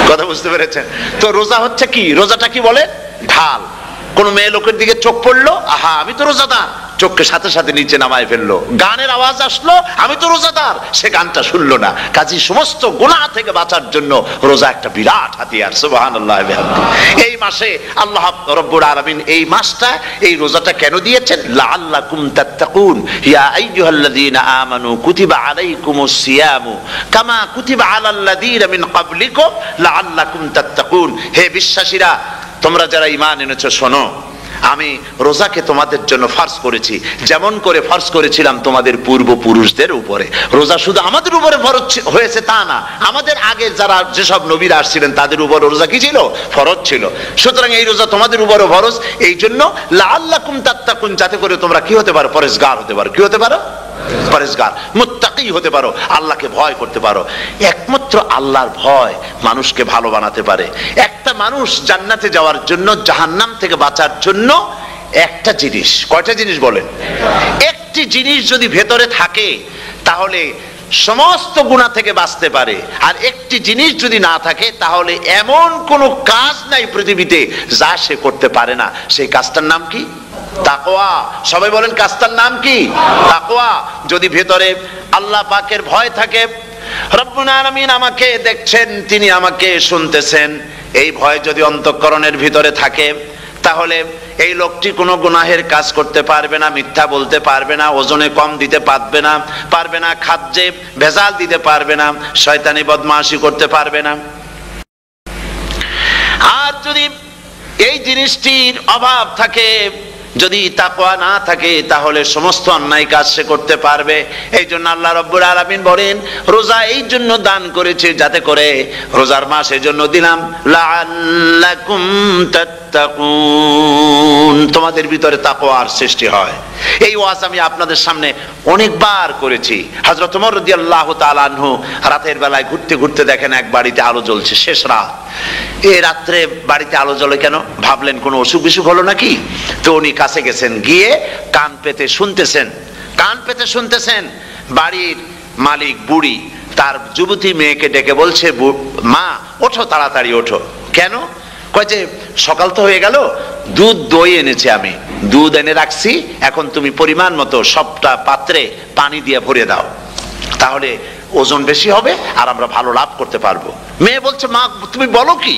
কথা বুঝতে পেরেছেন তো? রোজা হচ্ছে কি? রোজাটা কি বলে? ঢাল। কোন মেয়ে লোকের দিকে চোখ পড়লো, আহা আমি তো রোজাদার, চোখকে সাথে সাথে নিচে নামায় ফেললো। গানের আওয়াজ আসলো, আমি তো রোজাদার, সে গানটা শুনলো না। কাজী সমস্ত গুনাহ থেকে বাঁচার জন্য রোজা একটা বিরাট হাতিয়ার। সুবহানাল্লাহ। এই মাসে আল্লাহ রাব্বুল আলামিন এই মাসটা, এই রোজাটা কেন দিয়েছেন? লাআল্লাকুম তাত্তাকুন, ইয়া আইয়ুহাল্লাযীনা আমানু কুতিবা আলাইকুমুস সিয়ামু কামা কুতিবা আলাল্লাযীনা মিন ক্বাবলিকুম লাআল্লাকুম তাত্তাকুন। হে বিশ্বাসীরা, তোমরা যারা ঈমান এনেছো, শোনো, আমি রোজাকে তোমাদের জন্য ফরজ করেছি, যেমন করে ফরজ করেছিলাম তোমাদের পূর্বপুরুষদের উপরে। রোজা শুধু আমাদের উপরে ফরজ হয়েছে তা না, আমাদের আগে যারা যেসব নবীরা আসছিলেন তাদের উপর রোজা কি ছিল? ফরজ ছিল। সুতরাং এই রোজা তোমাদের উপরে ফরজ, এই জন্য লাআল্লাকুম তাত্তাকুন, যাতে করে তোমরা কি হতে পারো? পরেজগার হতে পারো। কি হতে পারো? পরেজগার, মুত্তাকি হতে পারো, আল্লাহকে ভয় করতে পারো। একমাত্র আল্লাহর ভয় মানুষকে ভালো বানাতে পারে। একটা মানুষ জান্নাতে যাওয়ার জন্য, জাহান্নাম থেকে বাঁচার জন্য একটা জিনিস, কয়টা জিনিস বলেন? একটি জিনিস যদি ভেতরে থাকে তাহলে সমস্ত গুনাহ থেকে বাঁচতে পারে। আর একটি জিনিস যদি না থাকে তাহলে এমন কোনো কাজ নাই পৃথিবীতে যা সে করতে পারে না। সেই কাজটার নাম কি? তাকওয়া। সবাই বলেন কাজটার নাম কি? তাকওয়া। যদি ভেতরে আল্লাহ পাকের ভয় থাকে, রব্বুল আলামিন আমাকে দেখছেন, তিনি আমাকে শুনতেছেন, এই ভয় যদি অন্তঃকরণের ভিতরে থাকে, তাহলে এই লোকটি কোনো গুনাহের কাজ করতে পারবে না, মিথ্যা বলতে পারবে না, ওজনে কম দিতে পারবে না, খাদ্যে ভেজাল দিতে পারবে না, শয়তানি বদমাশি করতে পারবে না। আর যদি এই জিনিসটির অভাব থাকে, যদি তাকওয়া না থাকে তাহলে সমস্ত অন্যায় কাজ সে করতে পারবে। এই জন্য আল্লাহ রাব্বুল আলামিন বলেন, রোজা এই জন্য দান করেছে যাতে করে, রোজার মাস এই জন্য দিলাম, লাআল্লাকুম তাত্তাকুন, তোমাদের ভিতরে তাকওয়ার সৃষ্টি হয়। এই ওয়াজ আমি আপনাদের সামনে অনেকবার করেছি। হযরত ওমর রাদিয়াল্লাহু তাআলা আনহু রাতের বেলায় ঘুরতে ঘুরতে দেখেন এক বাড়িতে আলো জ্বলছে, শেষ রাত। এই রাত্রে বাড়িতে আলো জ্বলে কেন? ভাবলেন কোনো অসুখ বিসুখ হলো নাকি। তো উনি কাছে গেছেন, গিয়ে কান পেতে শুনতেছেন বাড়ির মালিক বুড়ি তার যুবতী মেয়েকে ডেকে বলছে, মা ওঠো, তাড়াতাড়ি ওঠো। কেন? কয় যে সকাল তো হয়ে গেল, দুধ দই এনেছি, আমি দুধ এনে রাখছি, এখন তুমি পরিমাণ মতো সবটা পাত্রে পানি দিয়ে ভরে দাও, তাহলে ওজন বেশি হবে আর আমরা ভালো লাভ করতে পারবো। মেয়ে বলছে, মা তুমি বলো কি,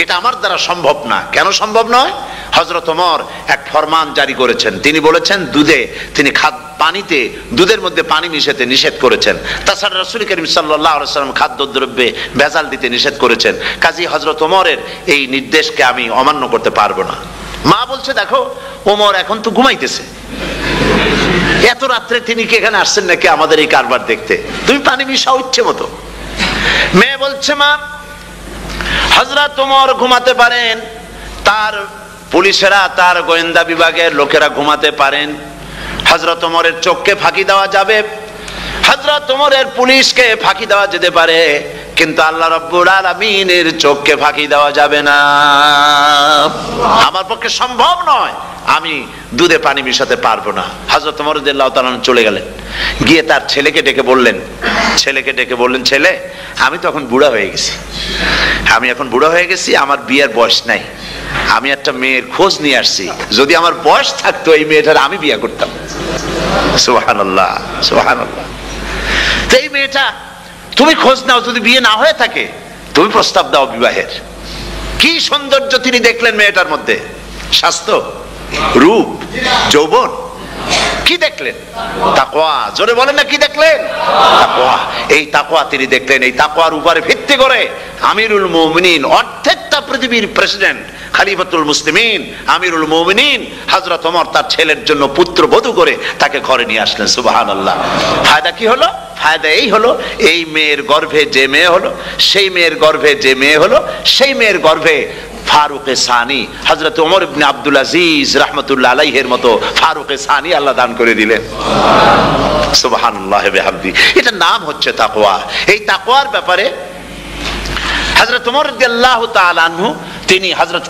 এটা আমার দ্বারা সম্ভব না। কেন সম্ভব নয়? হযরত ওমর এক ফরমান জারি করেছেন, তিনি বলেছেন তিনি পানিতে দুধের মধ্যে পানি মিশাতে নিষেধ করেছেন। তাছাড়া রাসূল করিম সাল্লাল্লাহু আলাইহি ওয়াসাল্লাম খাদ্যদ্রব্যে ভেজাল দিতে নিষেধ করেছেন। কাজী হযরত ওমরের এই নির্দেশকে আমি অমান্য করতে পারবো না। মা বলছে, দেখো ওমর এখন তো ঘুমাইতেছে, এত রাত্রে তিনি কি এখানে আসছেন নাকি আমাদের এই কারবার দেখতে, তুমি পানি মিশাও ইচ্ছে মতো। মেয়ে বলছে, মা হযরত ওমর ঘুমাতে পারেন, তার পুলিশেরা, তার গোয়েন্দা বিভাগের লোকেরা ঘুমাতে পারেন, হযরত ওমরের চোখকে ফাঁকি দেওয়া যাবে, হযরত ওমরের পুলিশকে ফাঁকি দেওয়া যেতে পারে, কিন্তু আল্লাহ রাব্বুল আলামিনের চোখকে ফাঁকি দেওয়া যাবে না। আমার পক্ষে সম্ভব নয়, আমি দুধে পানি মিশাতে পারবো না। হযরত ওমর রাদিয়াল্লাহু তাআলা চলে গেলেন, গিয়ে তার ছেলেকে ডেকে বললেন, ছেলে আমি তো এখন বুড়া হয়ে গেছি, আমার বিয়ের বয়স নাই, আমি একটা মেয়ের খোঁজ নিয়ে আসছি, যদি আমার বয়স থাকতো এই মেয়েটার আমি বিয়ে করতাম। সুবহানাল্লাহ, সুবহানাল্লাহ। তো এই মেয়েটা তুমি খোঁজ নাও, যদি বিয়ে না হয়ে থাকে তুমি প্রস্তাব দাও বিবাহের। কি সৌন্দর্য তিনি দেখলেন মেয়েটার মধ্যে, স্বাস্থ্য, রূপ, যৌবন, কি দেখলেন? তাকওয়া। জোরে বলেন না, কি দেখলেন? তাকওয়া। এই তাকওয়া তিনি দেখলেন। এই তাকওয়ার উপরে ভিত্তি করে আমিরুল মুমিনিন, অর্ধেকটা পৃথিবীর প্রেসিডেন্ট, খলিফাতুল মুসলিমিন, আমিরুল মুমিনিন হযরত ওমর তার ছেলের জন্য পুত্রবধূ করে তাকে ঘরে নিয়ে আসলেন। সুবহানাল্লাহ। ফায়দা কি হলো? ফায়দা এই হলো, এই মেয়ের গর্ভে যে মেয়ে হলো, সেই মেয়ের গর্ভে যে মেয়ে হলো, সেই মেয়ের গর্ভে ফারুকে সানি হযরত ওমর ইবনে আব্দুল আজিজ রাহমাতুল্লাহ আলাইহির মতো ফারুকে সানি আল্লাহ দান করে দিলেন। সুবহানাল্লাহ বিহামদি। এটা নাম হচ্ছে তাকওয়া। এই তাকওয়ার ব্যাপারে হযরত ওমর রাদিয়াল্লাহু তাআলা আনহু তিনি হযরত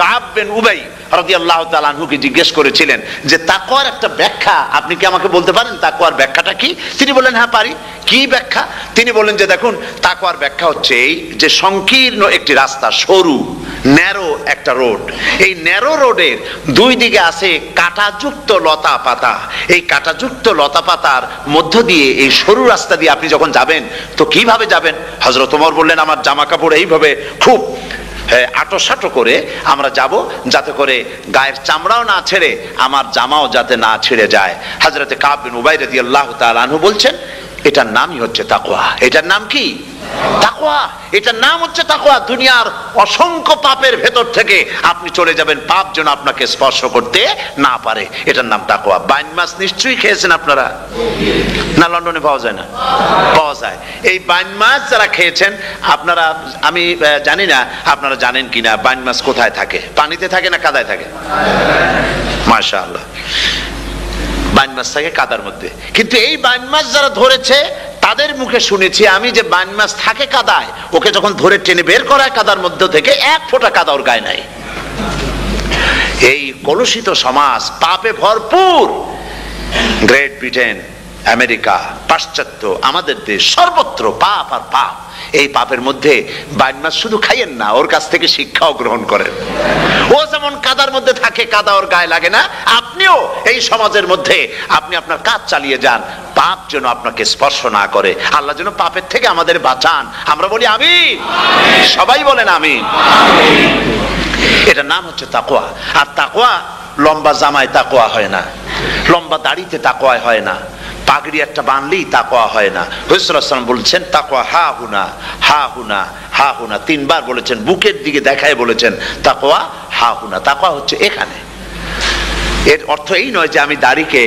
কাব বিন উবাই রাদিয়াল্লাহু তাআলা আনহুকে জিজ্ঞেস করেছিলেন যে তাকওয়ার একটা ব্যাখ্যা আপনি কি আমাকে বলতে পারেন, তাকওয়ার ব্যাখ্যাটা কি? তিনি বললেন, হ্যাঁ পারি। কি ব্যাখ্যা? তিনি বললেন যে দেখুন, তাকওয়ার ব্যাখ্যা হচ্ছে এই যে সংকীর্ণ একটি রাস্তা, সরু ন্যারো একটা রোড, এই ন্যারো রোডের দুই দিকে আছে কাঁটাযুক্ত লতা পাতা, এই কাঁটাযুক্ত লতা পাতার মধ্য দিয়ে এই সরু রাস্তা দিয়ে আপনি যখন যাবেন তো কিভাবে যাবেন? হযরত ওমর বললেন, আমার জামা কাপড় এইভাবে খুব আটোসাটো করে আমরা যাব, যাতে করে গায়ের চামড়াও না ছেড়ে আমার জামাও যাতে না ছিঁড়ে যায়। হযরত কাব বিন উবাই রাদিয়াল্লাহু তাআলা আনহু বলছেন, এটার নামই হচ্ছে তাকওয়া। এটার নাম কি? তাকওয়া। এটার নাম হচ্ছে তাকওয়া। দুনিয়ার অসংখ্য পাপের ভেতর থেকে আপনি চলে যাবেন, পাপ যেন আপনাকে স্পর্শ করতে না পারে। এটার নাম তাকওয়া। বাইন মাছ নিশ্চয়ই খেয়েছেন আপনারা, না লন্ডনে পাওয়া যায় না? পাওয়া যায়। এই বাইন মাছ যারা খেয়েছেন আপনারা, আমি জানি না আপনারা জানেন কিনা, বাইন মাছ কোথায় থাকে? পানিতে থাকে না কাদায় থাকে? মাশাআল্লাহ, বাইন মাছ থাকে কাদার মধ্যে। কিন্তু এই বাইন মাছ যারা ধরেছে তাদের মুখে শুনেছি আমি যে বাইন মাছ থাকে কাদায়, ওকে যখন ধরে টেনে বের করা হয় কাদার মধ্যে থেকে, এক ফোঁটা কাদা ওর গায়ে নাই। এই কলুষিত সমাজ, পাপে ভরপুর, গ্রেট ব্রিটেন, আমেরিকা, পাশ্চাত্য, আমাদের দেশ, সর্বত্র পাপ আর পাপ। এই পাপের মধ্যে বাইন মাছ শুধু খাইয়েন না, ওর কাছ থেকে শিক্ষাও গ্রহণ করেন। ও যেমন কাদার মধ্যে থাকে, কাদা ওর গায়ে লাগে না, আপনিও এই সমাজের মধ্যে আপনি আপনার কাজ চালিয়ে যান, পাপ যেন আপনাকে স্পর্শ না করে। আল্লাহ যেন পাপের থেকে আমাদের বাঁচান। আমরা বলি আমিন, সবাই বলেন আমিন। এটার নাম হচ্ছে তাকওয়া। আর তাকওয়া লম্বা জামায় তাকওয়া হয় না, লম্বা দাড়িতে তাকওয়া হয় না, পাগড়ি একটা বানলেই তাকওয়া হয় না। রাসূলুল্লাহ সাল্লাল্লাহু আলাইহি ওয়াসাল্লাম বলছেন তাকওয়া হা হুনা, হা হুনা, হা হুনা, তিনবার বলেছেন, বুকের দিকে দেখায় বলেছেন তাকওয়া হা হুনা। তাকওয়া হচ্ছে এখানে। এর অর্থ এই নয় যে আমি দাড়িকে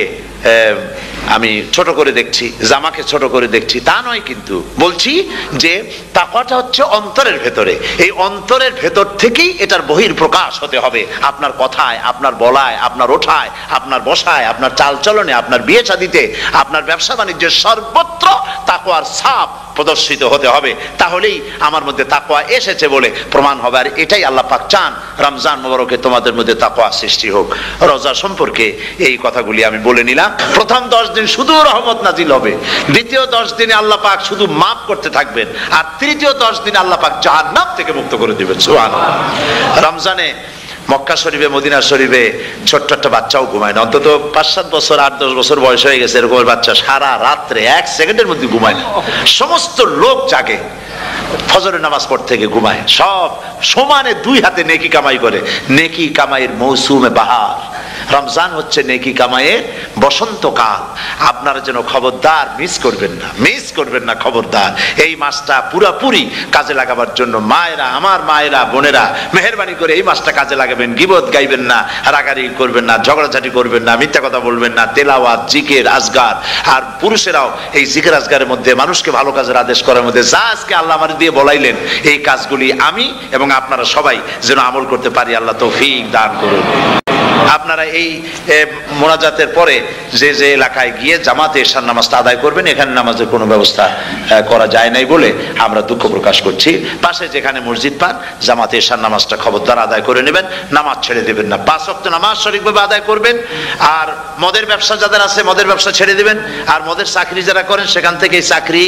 আমি ছোট করে দেখছি, জামাকে ছোট করে দেখছি, তা নয়। কিন্তু বলছি যে তাকওয়াটা হচ্ছে অন্তরের ভেতরে, এই অন্তরের ভেতর থেকেই এটার বহির প্রকাশ হতে হবে আপনার কথায়, আপনার বলায়, আপনার ওঠায়, আপনার বসায়, আপনার চালচলনে, আপনার বিয়ে শাদীতে, আপনার ব্যবসা বাণিজ্যের সর্বত্র তাকওয়ার ছাপ প্রদর্শিত হতে হবে। তাহলেই আমার মধ্যে তাকওয়া এসেছে বলে প্রমাণ হবে। আর এটাই আল্লাহ পাক চান, রমজান মোবারকে তোমাদের মধ্যে তাকওয়া সৃষ্টি হোক। রোজা সম্পর্কে এই কথাগুলি আমি বলে নিলাম। প্রথম 10 দিন শুধু রহমত নাজিল হবে, দ্বিতীয় 10 দিনে আল্লাহ পাক শুধু মাফ করতে থাকবেন, আর তৃতীয় 10 দিনে আল্লাহ পাক জাহান্নাম থেকে মুক্ত করে দিবেন। সুবহানাল্লাহ। রমজানে মক্কা শরীফে, মদিনা শরীফে ছোট্ট একটা বাচ্চাও ঘুমায় না। অন্তত 5-7 বছর, 8-10 বছর বয়স হয়ে গেছে এরকম বাচ্চা সারা রাত্রে 1 সেকেন্ডের মধ্যে ঘুমায় না। সমস্ত লোক জাগে, ফজরের নামাজ পড়তে থেকে ঘুমায়, সব সমানে 2 হাতে নেকি কামাই করে। নেকি কামাইয়ের মৌসুমে বাহার। রমজান হচ্ছে নেকি কামাইয়ের বসন্তকাল। আপনারা যেন খবরদার মিস করবেন না, মিস করবেন না খবরদার। এই মাসটা পুরাপুরি কাজে লাগাবার জন্য মায়েরা, আমার মায়েরা, বোনেরা, মেহেরবানি করে এই মাসটা কাজে লাগাবেন। গীবত গাইবেন না, রাগারাগি করবেন না, ঝগড়াঝাটি করবেন না, মিথ্যা কথা বলবেন না, তেলাওয়াত, জিকির, আজগার। আর পুরুষেরাও এই জিকির আজগারের মধ্যে, মানুষকে ভালো কাজের আদেশ করার মধ্যে যা আজকে আল্লাহ আমার দিয়ে বলাইলেন, এই কাজগুলি আমি এবং আপনারা সবাই যেন আমল করতে পারি। আল্লাহ তৌফিক দান করুন। আপনারা এই মোনাজাতের পরে যে যে এলাকায় গিয়ে জামাতে এশার নামাজটা আদায় করবেন, এখানে নামাজের কোনো ব্যবস্থা করা যায় নাই বলে আমরা দুঃখ প্রকাশ করছি। পাশে যেখানে মসজিদ পান, জামাতে এশার নামাজটা খবরদার আদায় করে নেবেন, নামাজ ছেড়ে দেবেন না। 5 ওয়াক্ত নামাজ সঠিকভাবে আদায় করবেন। আর মদের ব্যবসা যাদের আছে, মদের ব্যবসা ছেড়ে দিবেন। আর মদের চাকরি যারা করেন, সেখান থেকে এই চাকরি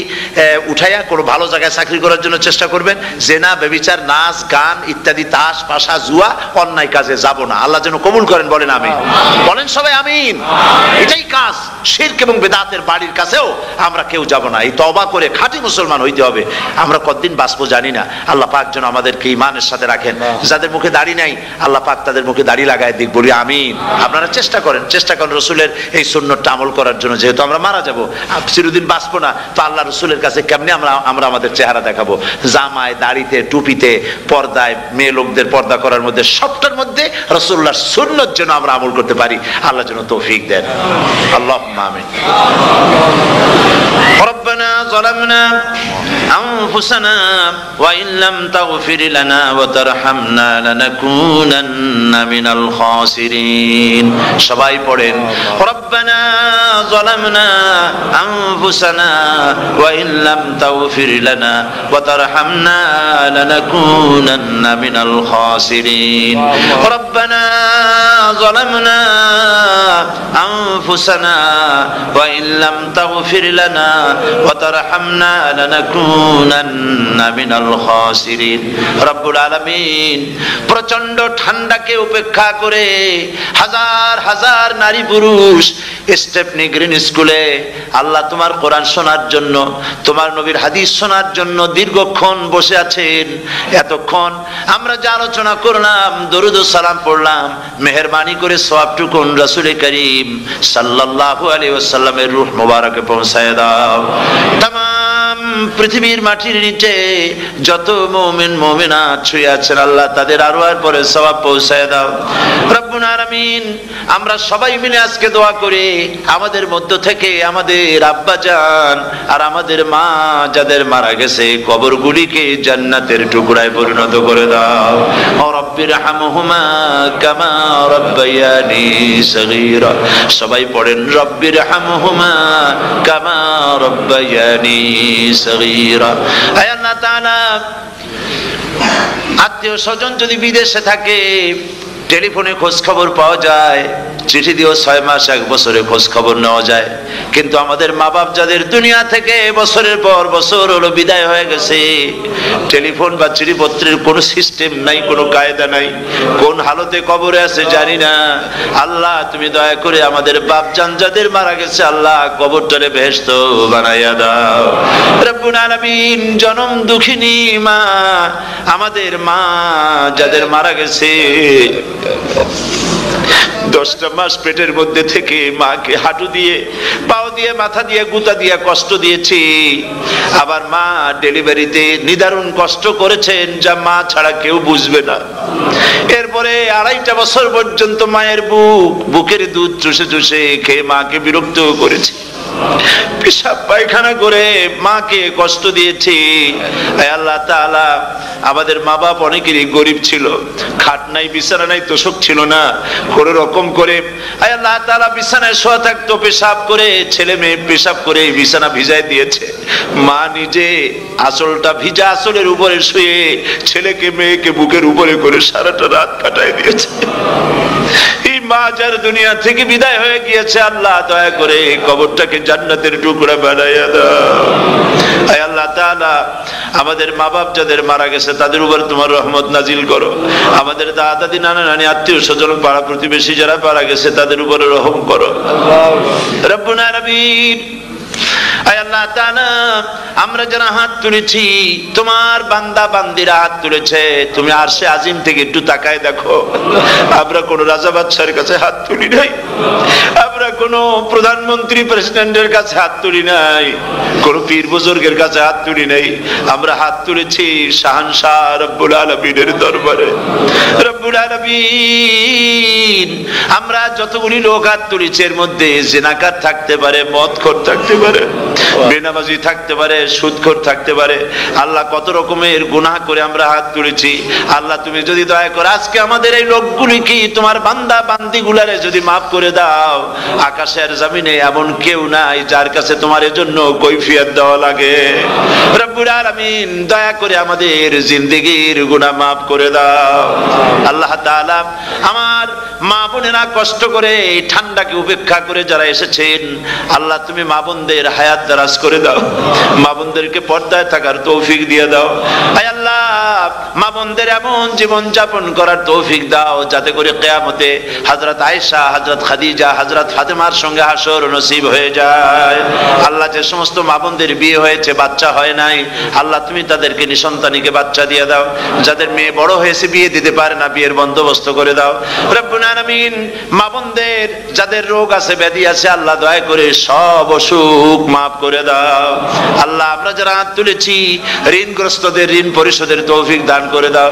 উঠাইয়া কোনো ভালো জায়গায় চাকরি করার জন্য চেষ্টা করবেন। জেনা, ব্যভিচার, নাচ, গান ইত্যাদি, তাস, পাশা, জুয়া, অন্যায় কাজে যাব না। আল্লাহ যেন কবুল করেন, বলেন আমিন। বলেন সবাই আমিন। এটাই কাজ। শিরক এবং বেদাতের বাড়ির কাছেও আমরা কেউ যাব না। এই তওবা করে খাঁটি মুসলমান হইতে হবে। আমরা কতদিন বাঁচবো জানি না। আল্লাহ পাক যেন আমাদেরকে ঈমানের সাথে রাখেন। যাদের মুখে দাড়ি নাই, আল্লাহ পাক তাদের মুখে দাড়ি লাগায় দিক, বলি আমিন। আপনারা চেষ্টা করেন রসুলের এই সুন্নতটা আমল করার জন্য। যেহেতু আমরা মারা যাব, চিরদিন বাঁচবো না, তো আল্লাহ রসুলের কাছে কেমনে আমরা আমাদের চেহারা দেখাবো? জামায়, দাড়িতে, টুপিতে, পর্দায়, মেয়ে লোকদের পর্দা করার মধ্যে, সবটার মধ্যে রসুল্লাহর সুন্নত যেন আমরা আমল করতে পারি। আল্লাহ যেন তৌফিক দেন। আল্লাহুম্মা আমিন। ربنا ظلمنا أنفسنا وإن لم تغفر لنا وترحمنا لنكونن من الخاسرين। সবাই পড়েন ربنا ظلمنا أنفسنا وإن لم تغفر لنا وترحمنا لنكونن من الخاسرين ربنا ظلمنا أنفسنا وإن لم تغفر لنا وترحمنا لنكونن من الخاسرين। রব্বুল আলামিন প্রচন্ড ঠান্ডাকে উপেক্ষা করে হাজার হাজার নারী পুরুষ স্টেপনি গ্রিন স্কুলে আল্লাহ তোমার কোরআন শোনার জন্য, তোমার নবীর হাদিস শোনার জন্য দীর্ঘক্ষণ বসে আছেন। এতক্ষণ আমরা যে আলোচনা করলাম, দরুদ ও সালাম পড়লাম, মেহেরবানি করে সওয়াবটুকুন রাসূল করিম সাল্লাল্লাহু আলাইহি ওয়াসাল্লামের রূহ মোবারকে পৌঁছায় দাও। তামাম পৃথিবীর মাটির নিচে যত মুমিন মুমিনাত শুয়ে আছেন, আল্লাহ তাদের আরওয়ার পরে সওয়াব পৌঁছায় দাও। রব্বুল আলামিন আমরা সবাই মিলে আজকে দোয়া করি, আমাদের মধ্য থেকে আমাদের আব্বা জান আর আমাদের মা যাদের মারা গেছে, কবরগুলিকে জান্নাতের টুকরায় পরিণত করে দাও। ও রব্বির হামহুমা কামা রব্বায়ানি সগীরা। সবাই পড়েন রব্বির হামহুমা কামা রব্বায়ানি সগীরা। আয় আল্লাহ তাআলা, আত্মীয় স্বজন যদি বিদেশে থাকে, টেলিফোনে খোঁজ খবর পাওয়া যায়, চিঠি দিয়েও 6 মাস 1 বছরে খোঁজ খবর নেওয়া যায়, কিন্তু আমাদের মা বাপ যাদের দুনিয়া থেকে বছরের পর বছর হলো বিদায় হয়ে গেছে, টেলিফোন বা চিঠিপত্রের কোনো সিস্টেম নাই, কোনো কায়দা নাই, কোন হালতে কবরে আছে জানি না। আল্লাহ তুমি দয়া করে আমাদের বাপ জান যাদের মারা গেছে, আল্লাহ কবরটারে বেহেশত বানাইয়া দাও। রব্বুল আলামিন জনম দুঃখিনী মা, আমাদের মা যাদের মারা গেছে 10টা মাস পেটের মধ্যে থেকে মাকে হাঁটু দিয়ে, পাও দিয়ে, মাথা দিয়ে, গুতা দিয়ে কষ্ট দিয়েছি। আবার মা ডেলিভারিতে নিদারুণ কষ্ট করেছেন, যা মা ছাড়া কেউ বুঝবে না। এরপরে 2.5 বছর পর্যন্ত মায়ের বুকের দুধ চুষে চুষে খেয়ে মাকে বিরক্ত করেছি, পেশাব পায়খানা করে মাকে কষ্ট দিয়েছি। আল্লাহ তাআলা, আমাদের মা বাপ অনেকেরই গরিব ছিল, খাট নাই, বিছানা নাই, তোষক ছিল না, কোন রকম করে আল্লাহ তাআলা বিছানায় শোয়া থাকতো, পেশাব করে, ছেলে মেয়ে পেশাব করে বিছানা ভিজায় দিয়েছে। মা নিজে আঁচলটা ভিজা আঁচলের উপরে শুয়ে ছেলেকে মেয়েকে বুকের উপরে করে সারাটা রাত কাটায় দিয়েছে। এই মা যার দুনিয়া থেকে বিদায় হয়ে গিয়েছে, আল্লাহ দয়া করে কবরটাকে জান্নাতের টুকরা বানাইয়া দাও। আয় আল্লাহ তাআলা, আমাদের মা বাপ যাদের মারা গেছে তাদের উপর তোমার রহমত নাজিল করো। আমাদের দাদা দাদি, নানা নানি, আত্মীয় স্বজন, পাড়া প্রতিবেশী যারা মারা গেছে তাদের উপরে রহম করো। রব্বুল আলামিন, আয় আল্লাহ তাআলা, আমরা যারা হাত তুলেছি, তোমার বান্দা বান্দিরা হাত তুলেছে, তুমি আরশে আজিম থেকে একটু তাকায় দেখো। আমরা কোন রাজা বাদশার কাছে হাত তুলি নাই, আমরা কোন প্রধানমন্ত্রী প্রেসিডেন্টের কাছে হাত তুলি নাই, কোন পীর বুজুর্গের কাছে হাত তুলি নাই। আমরা হাত তুলেছি শাহানশাহ রব্বুল আলামিনের দরবারে। রব্বুল আলামিন, আমরা যতগুলি লোক হাত তুলেছি এর মধ্যে জিনাকার থাকতে পারে, মদখোর থাকতে পারে, বেনামাজি থাকতে পারে, সুদখোর থাকতে পারে। আল্লাহ, কত রকমের গুনাহ করে আমরা হাত তুলেছি। আল্লাহ, তুমি যদি দয়া করো আজকে আমাদের এই লোকগুলি কি তোমার বান্দা বান্দি গুলারে যদি মাফ করে দাও, আকাশের জমিনে এমন কেউ নাই যার কাছে তোমার এজন্য কৈফিয়ত দেওয়া লাগে। রব্বুল আলামিন, দয়া করে আমাদের জিন্দেগির গুনাহ মাফ করে দাও। আল্লাহ তাআলা, আমার মা বোনেরা কষ্ট করে এই ঠান্ডাকে উপেক্ষা করে যারা এসেছেন, আল্লাহ তুমি মা বোনদের হায়াত দারাজ করে দাও, মা বোনদেরকে পর্দায় থাকার তৌফিক দিয়ে দাও। আয় আল্লাহ, মা বোনদের এমন জীবন যাপন করার তৌফিক দাও যাতে করে কিয়ামতে হযরত আয়েশা, হযরত খাদিজা, হযরত ফাতেমার সঙ্গে হাসর নসিব হয়ে যায়। আল্লাহ, যে সমস্ত মা বোনদের বিয়ে হয়েছে, বাচ্চা হয় নাই, আল্লাহ তুমি তাদেরকে নিঃসন্তানীকে বাচ্চা দিয়ে দাও। যাদের মেয়ে বড় হয়েছে, বিয়ে দিতে পারে না, বিয়ের বন্দোবস্ত করে দাও। রব্বুল আলামিন, মা বোনদের যাদের রোগ আছে, ব্যাধি আছে, আল্লাহ দয়া করে সব অসুখ মাফ করে দাও। আল্লাহ, আমরা যারা হাত তুলেছি ঋণগ্রস্তদের ঋণ পরিশোধের তৌফিক দান করে দাও।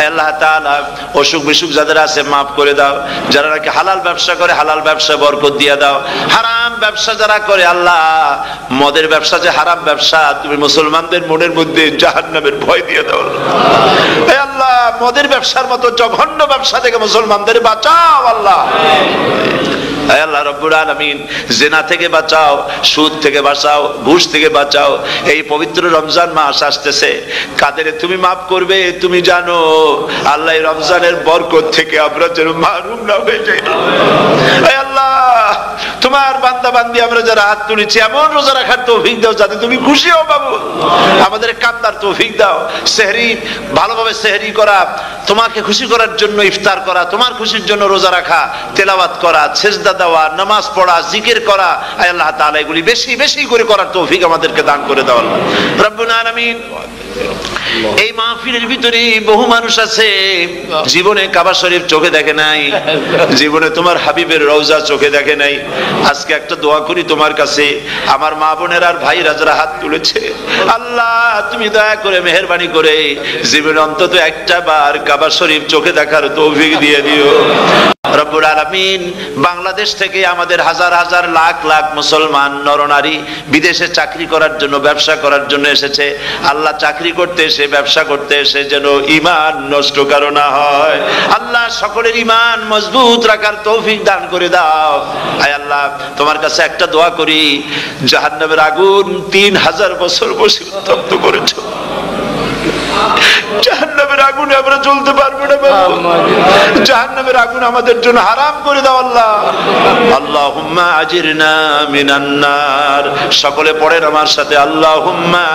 আল্লাহ তাআলা, অসুখ বিসুখ যাদের আছে মাফ করে দাও। যারা নাকি হালাল ব্যবসা করে, হালাল ব্যবসা বরকত দিয়ে দাও। হারাম ব্যবসা যারা করে, আল্লাহ মদের ব্যবসা যে হারাম ব্যবসা, তুমি মুসলমানদের মনের মধ্যে জাহান্নামের ভয় দিয়ে দাও। আল্লাহ, মদের ব্যবসার মতো জঘন্য ব্যবসা থেকে মুসলমানদের বাঁচাও। আল্লাহ, আল্লাহ রব্বুল আলামিন, জিনা থেকে বাঁচাও, সুদ থেকে বাঁচাও, ঘুষ থেকে বাঁচাও। এই পবিত্র রমজান মাস আসতেছে, কাদের তুমি মাফ করবে তুমি জানো। আল্লাহ, এই রমজানের বরকত থেকে আমরা যেন মাহরুম না হয়ে যাই। আল্লাহ, তোমার বান্দা বান্দি আমরা যারা হাত তুলেছি, এমন রোজা রাখার তৌফিক দাও যাতে তুমি খুশি হও বাবু। আমাদের কান্দার তৌফিক দাও, সেহরি ভালোভাবে সেহরি করা, তোমাকে খুশি করার জন্য ইফতার করা, তোমার খুশির জন্য রোজা রাখা, তেলাওয়াত করা, সেজদা দেওয়া, নামাজ পড়া, জিকির করা। আল্লাহ তাআলা, এগুলি বেশি বেশি করে করার তৌফিক আমাদেরকে দান করে দাও। রব্বুল আলামিন, এই মাহফিলের ভিতরে বহু মানুষ আছে জীবনে কাবা শরীফ চোখে দেখে নাই, জীবনে তোমার হাবিবের রওজা চোখে দেখে নাই। আজকে একটা দোয়া করি তোমার কাছে, আমার মা বোনের আর ভাইরা যারা হাত তুলেছে, আল্লাহ তুমি দয়া করে মেহেরবানি করে জীবনে অন্তত একটা বার কাবা শরীফ চোখে দেখার তৌফিক দিয়ে দিও। রব্বুল আলামিন, বাংলাদেশ থেকে আমাদের হাজার হাজার লাখ লাখ মুসলমান নরনারী বিদেশে চাকরি করার জন্য, ব্যবসা করার জন্য এসেছে। আল্লাহ, চাকরি করতে এসে, ব্যবসা করতে এসে যেন ঈমান নষ্ট কারো না হয়। আল্লাহ, সকলের ঈমান মজবুত রাখার তৌফিক দান করে দাও। আয় আল্লাহ, তোমার কাছে একটা দোয়া করি, জাহান্নামের আগুন 3000 বছর বসে উত্তপ্ত করেছো, জাহান্নামের আগুনে আমরা জ্বলতে পারবো না বাবু। জাহান্নামের আগুন আমাদের জন্য হারাম করে দাও আল্লাহ। আল্লাহুম্মা আজিরনা মিনান নার। সকলে পড়েন আমার সাথে, আল্লাহুম্মা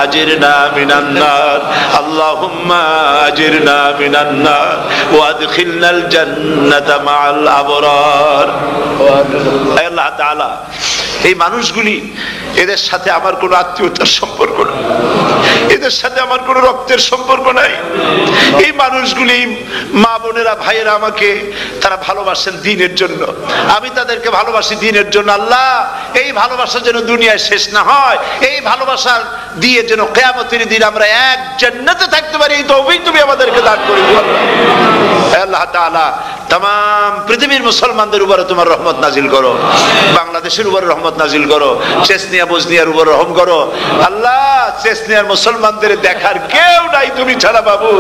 আজিরনা মিনান নার, আল্লাহুম্মা আজিরনা মিনান নার ওয়া আদখিলনাল জান্নাতা মাআল আবরার। আল্লাহ তাআলা, এই মানুষগুলি, এদের সাথে আমার কোনো আত্মীয়তার সম্পর্ক নেই, এদের সাথে আমার কোনো রক্তের সম্পর্ক নাই, এই মানুষগুলি মা বোনেরা ভাইয়েরা আমাকে তারা ভালোবাসেন দ্বীনের জন্য, আমি তাদেরকে ভালোবাসি দ্বীনের জন্য। আল্লাহ এই ভালোবাসা যেন দুনিয়ায় শেষ না হয়, এই ভালোবাসার দিয়ে যেন কিয়ামতের দিন আমরা এক জান্নাতে থাকতে পারি, এই তৌফিক তুমি আমাদেরকে দান করে দিও আল্লাহ তাআলা। तमाम পৃথিবীর মুসলমানদের উপরে তোমার রহমত নাজিল করো, বাংলাদেশের উপরে রহমত নাজিল করো, চেচনিয়া বসনিয়ার উপর রহম করো আল্লাহ। চেচনিয়ার মুসলমানদের দেখার কেউ নাই তুমি ছাড়া বাবু,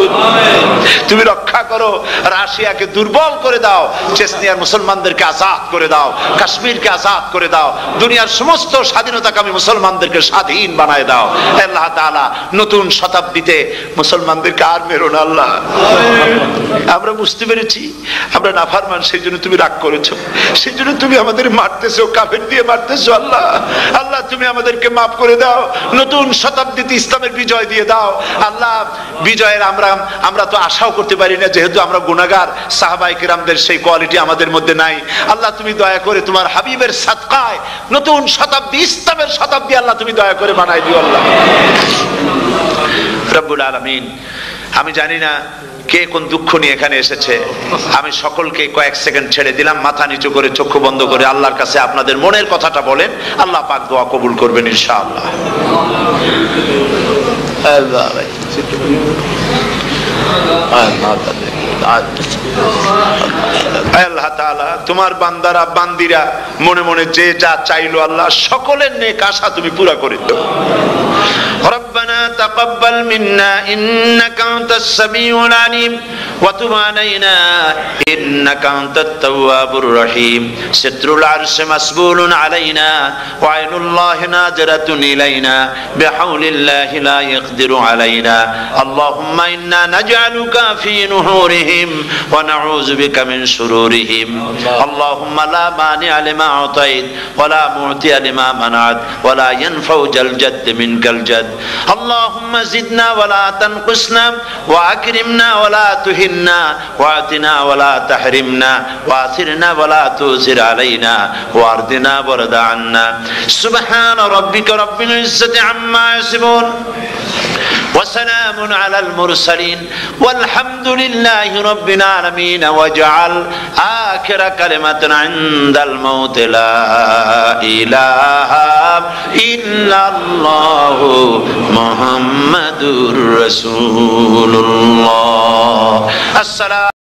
তুমি রক্ষা করো। রাশিয়াকে দুর্বল করে দাও, চেচনিয়ার মুসলমানদেরকে আজাদ করে দাও, কাশ্মীরকে আজাদ করে দাও, দুনিয়ার সমস্ত স্বাধীনতাকামী মুসলমানদেরকে স্বাধীন বানায় দাও আল্লাহ তাআলা। নতুন শতাব্দীতে মুসলমানদেরকে আর মেরো না আল্লাহ। আমরা বুঝতে পেরেছি আমরা নাফরমান, সেই জন্য তুমি রাগ করেছো, সেই জন্য তুমি আমাদের মারতেছো, কাফের দিয়ে মারতেছো আল্লাহ। আল্লাহ তুমি আমাদেরকে মাফ করে দাও, নতুন শতাব্দীতে ইসলামের বিজয় দিয়ে দাও আল্লাহ। বিজয়ের আমরা তো আশাও করতে পারি না, যেহেতু আমরা গুনাহগার। সাহাবায়ে কিরামদের সেই কোয়ালিটি আমাদের মধ্যে নাই আল্লাহ। তুমি দয়া করে তোমার হাবিবের সাদকায় নতুন শতাব্দী, ইসলামের শতাব্দী আল্লাহ তুমি দয়া করে বানাই দিও আল্লাহ রব্বুল আলামিন। আমি জানি না কে কোন দুঃখ নিয়ে এখানে এসেছে, আমি সকলকে কয়েক সেকেন্ড ছেড়ে দিলাম, মাথা নিচু করে চক্ষু বন্ধ করে আল্লাহর কাছে আপনাদের মনের কথাটা বলেন, আল্লাহ পাক দোয়া কবুল করবেন ইনশাআল্লাহ। আল্লাহ তাআলা তোমার বান্দারা বান্দিরা মনে মনে যে যা চাইলো আল্লাহ সকলের নেক আশা তুমি পুরা করে দাও। ربنا تقبل منا إنك أنت السميع العليم وتب علينا إنك أنت التواب الرحيم ستر العرش مسبول علينا وعين الله ناظرة إلينا بحول الله لا يقدر علينا اللهم إنا نجعلك في نحورهم ونعوذ بك من شرورهم اللهم لا مانع لما أعطيت ولا معطي لما منعت ولا ينفع ذا الجد منك الجد اللهم زدنا ولا تنقصنا وأكرمنا ولا تهنا وأعطنا ولا تحرمنا وآثرنا ولا تؤثر علينا وأرضنا وارض عنا سبحان ربك رب العزة عما يصفون وسلام على المرسلين والحمد لله رب العالمين واجعل آخر كلمة عند الموت لا إله إلا الله محمد رسول الله السلام